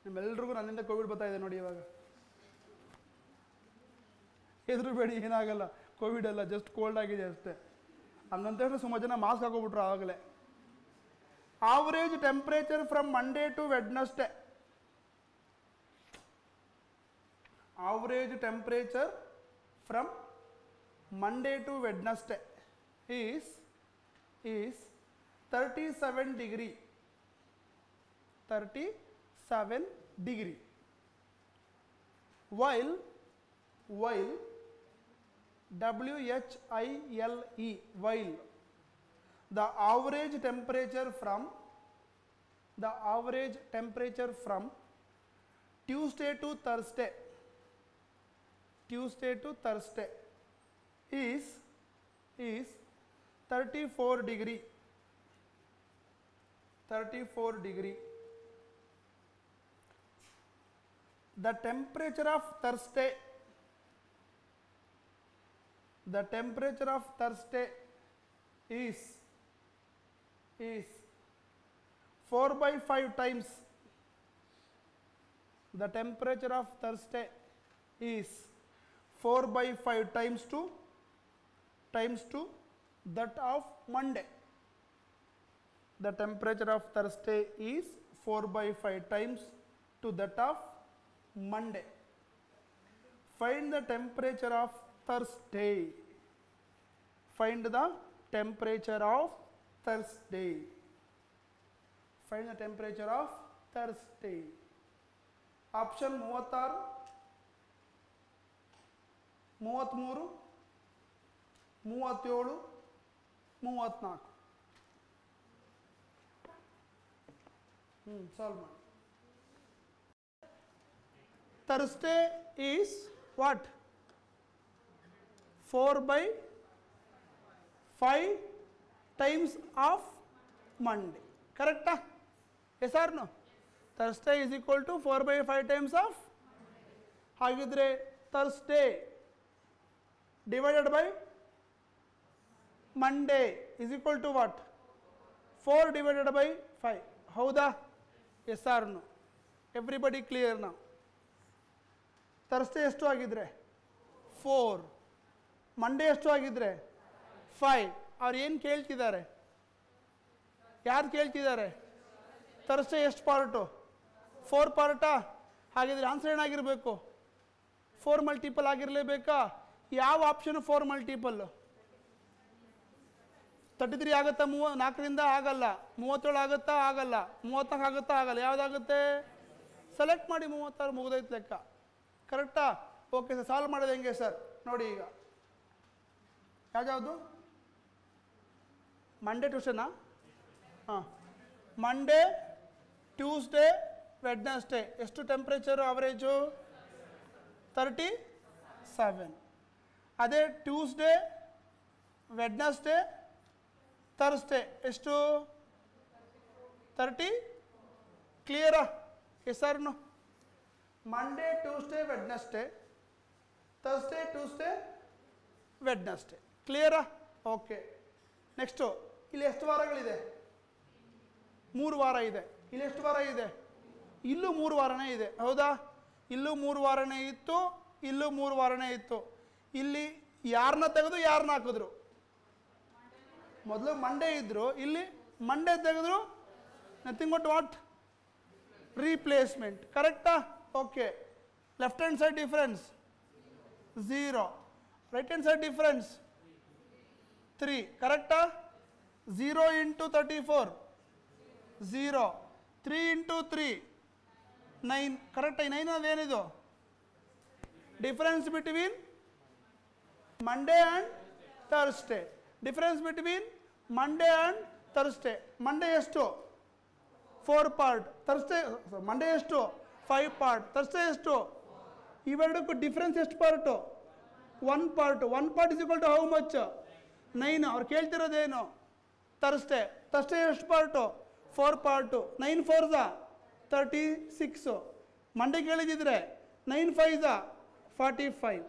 ನಿಮ್ಮೆಲ್ರಿಗೂ ನನ್ನಿಂದ ಕೋವಿಡ್ ಬರ್ತಾ ಇದೆ ನೋಡಿ. ಇವಾಗ ಹೆದರಬೇಡಿ, ಏನಾಗಲ್ಲ, ಕೋವಿಡ್ ಅಲ್ಲ, ಜಸ್ಟ್ ಕೋಲ್ಡ್ ಆಗಿದೆ ಅಷ್ಟೇ. ಹಂಗಂತ ಹೇಳಿದ್ರೆ ಸುಮಾರು ಜನ ಮಾಸ್ಕ್ ಹಾಕೋಬಿಟ್ರು ಆವಾಗಲೇ. Average temperature from Monday to Wednesday. Average temperature from Monday to Wednesday is 37 degree. 37 degree. While WHILE, while the average temperature from Tuesday to Thursday is 34 degree. 34 degree. The temperature of Thursday is 4 by 5 times. The temperature of Thursday is 4 by 5 times to that of Monday. The temperature of Thursday is 4 by 5 times to that of Monday. Find the temperature of Thursday. Find the temperature of Thursday. Find the temperature of Thursday. Option 36, 33, 37, 34. Solve ಮಾಡಿ. Thursday is what? 4 by 5 times of Monday. Correct? Yes or no? Thursday is equal to 4 by 5 times of. ಹಾಗಿದ್ರೆ Thursday divided by Monday is equal to what? 4 divided by 5. ಹೌದಾ? Yes or no? Everybody clear now? Thursday ಎಷ್ಟು ಆಗಿದ್ರೆ 4, Monday ಎಷ್ಟು ಆಗಿದ್ರೆ 5. ಅವ್ರು ಏನು ಕೇಳ್ತಿದ್ದಾರೆ? ಯಾರು ಕೇಳ್ತಿದ್ದಾರೆ? Thursday ಎಷ್ಟು ಪಾರ್ಟು? 4 ಪಾರ್ಟಾ? ಹಾಗಿದ್ರೆ ಆನ್ಸರ್ ಏನಾಗಿರಬೇಕು? 4 ಮಲ್ಟಿಪಲ್ ಆಗಿರಲೇಬೇಕಾ? ಯಾವ ಆಪ್ಷನ್ 4 ಮಲ್ಟಿಪಲ್? 33 ಆಗುತ್ತಾ? 4ರಿಂದ ಆಗಲ್ಲ. 37 ಆಗುತ್ತಾ? ಆಗಲ್ಲ. 34 ಆಗುತ್ತಾ? ಆಗಲ್ಲ. ಯಾವುದಾಗುತ್ತೆ? ಸೆಲೆಕ್ಟ್ ಮಾಡಿ. 36 ಮುಗಿದೈತೆ ಲೆಕ್ಕ. ಕರೆಕ್ಟಾ? Okay sir. ಸಾಲ್ವ್ ಮಾಡೋದು ಹೆಂಗೆ ಸರ್? ನೋಡಿ ಈಗ ಯಾವ್ದು? ಮಂಡೇ ಟ್ಯೂಸ್ಡೇನಾ? ಹಾಂ, ಮಂಡೇ ಟ್ಯೂಸ್ಡೇ ವೆಡ್ನೆಸ್ಡೇ ಎಷ್ಟು ಟೆಂಪ್ರೇಚರು ಅವರೇಜು? 37. ಅದೇ ಟ್ಯೂಸ್ಡೇ ವೆಡ್ನೆಸ್ಡೇ ಥರ್ಸ್ಡೇ ಎಷ್ಟು? 30. ಕ್ಲಿಯರಾ? Yes or no? Monday Tuesday Wednesday, Thursday Tuesday Wednesday. ಕ್ಲಿಯರಾ? ಓಕೆ. ನೆಕ್ಸ್ಟು ಇಲ್ಲಿ ಎಷ್ಟು ವಾರಗಳಿದೆ? 3 ವಾರ ಇದೆ. ಇಲ್ಲಿ ಎಷ್ಟು ವಾರ ಇದೆ? ಇಲ್ಲೂ 3 ವಾರನೇ ಇದೆ. ಹೌದಾ? ಇಲ್ಲೂ 3 ವಾರನೇ ಇತ್ತು, ಇಲ್ಲೂ 3 ವಾರನೇ ಇತ್ತು. ಇಲ್ಲಿ ಯಾರನ್ನ ತೆಗೆದು ಯಾರನ್ನ ಹಾಕಿದ್ರು? ಮೊದಲು ಮಂಡೇ ಇದ್ದರು, ಇಲ್ಲಿ ಮಂಡೇ ತೆಗೆದ್ರು. Nothing but what? ರೀಪ್ಲೇಸ್ಮೆಂಟ್. ಕರೆಕ್ಟಾ? Okay. Left hand side difference 0, right hand side difference 3. ಕರೆಕ್ಟಾ? 0 ಇಂಟು 34 0, 3 ಇಂಟು 3 9. ಕರೆಕ್ಟಾಗಿ 9 ಅದೇನಿದು? Difference between Monday and Thursday. Difference between Monday and Thursday. Monday ಎಷ್ಟು? 4 ಪಾರ್ಟ್. ಥರ್ಸ್ಡೇ ಮಂಡೇ ಎಷ್ಟು? 5 part. Thursday ಎಷ್ಟು? ಇವೆರಡಕ್ಕೂ difference ಎಷ್ಟು part? 1 part. 1 part is equal to how much? 9. ಅವ್ರು ಕೇಳ್ತಿರೋದೇನು? ಥರ್ಸ್ಡೇ. ಥರ್ಸ್ಡೇ ಎಷ್ಟು ಪಾರ್ಟು? 4 ಪಾರ್ಟು. 9 4 36. ಮಂಡೇ ಕೇಳಿದಿದ್ರೆ 9 5 45.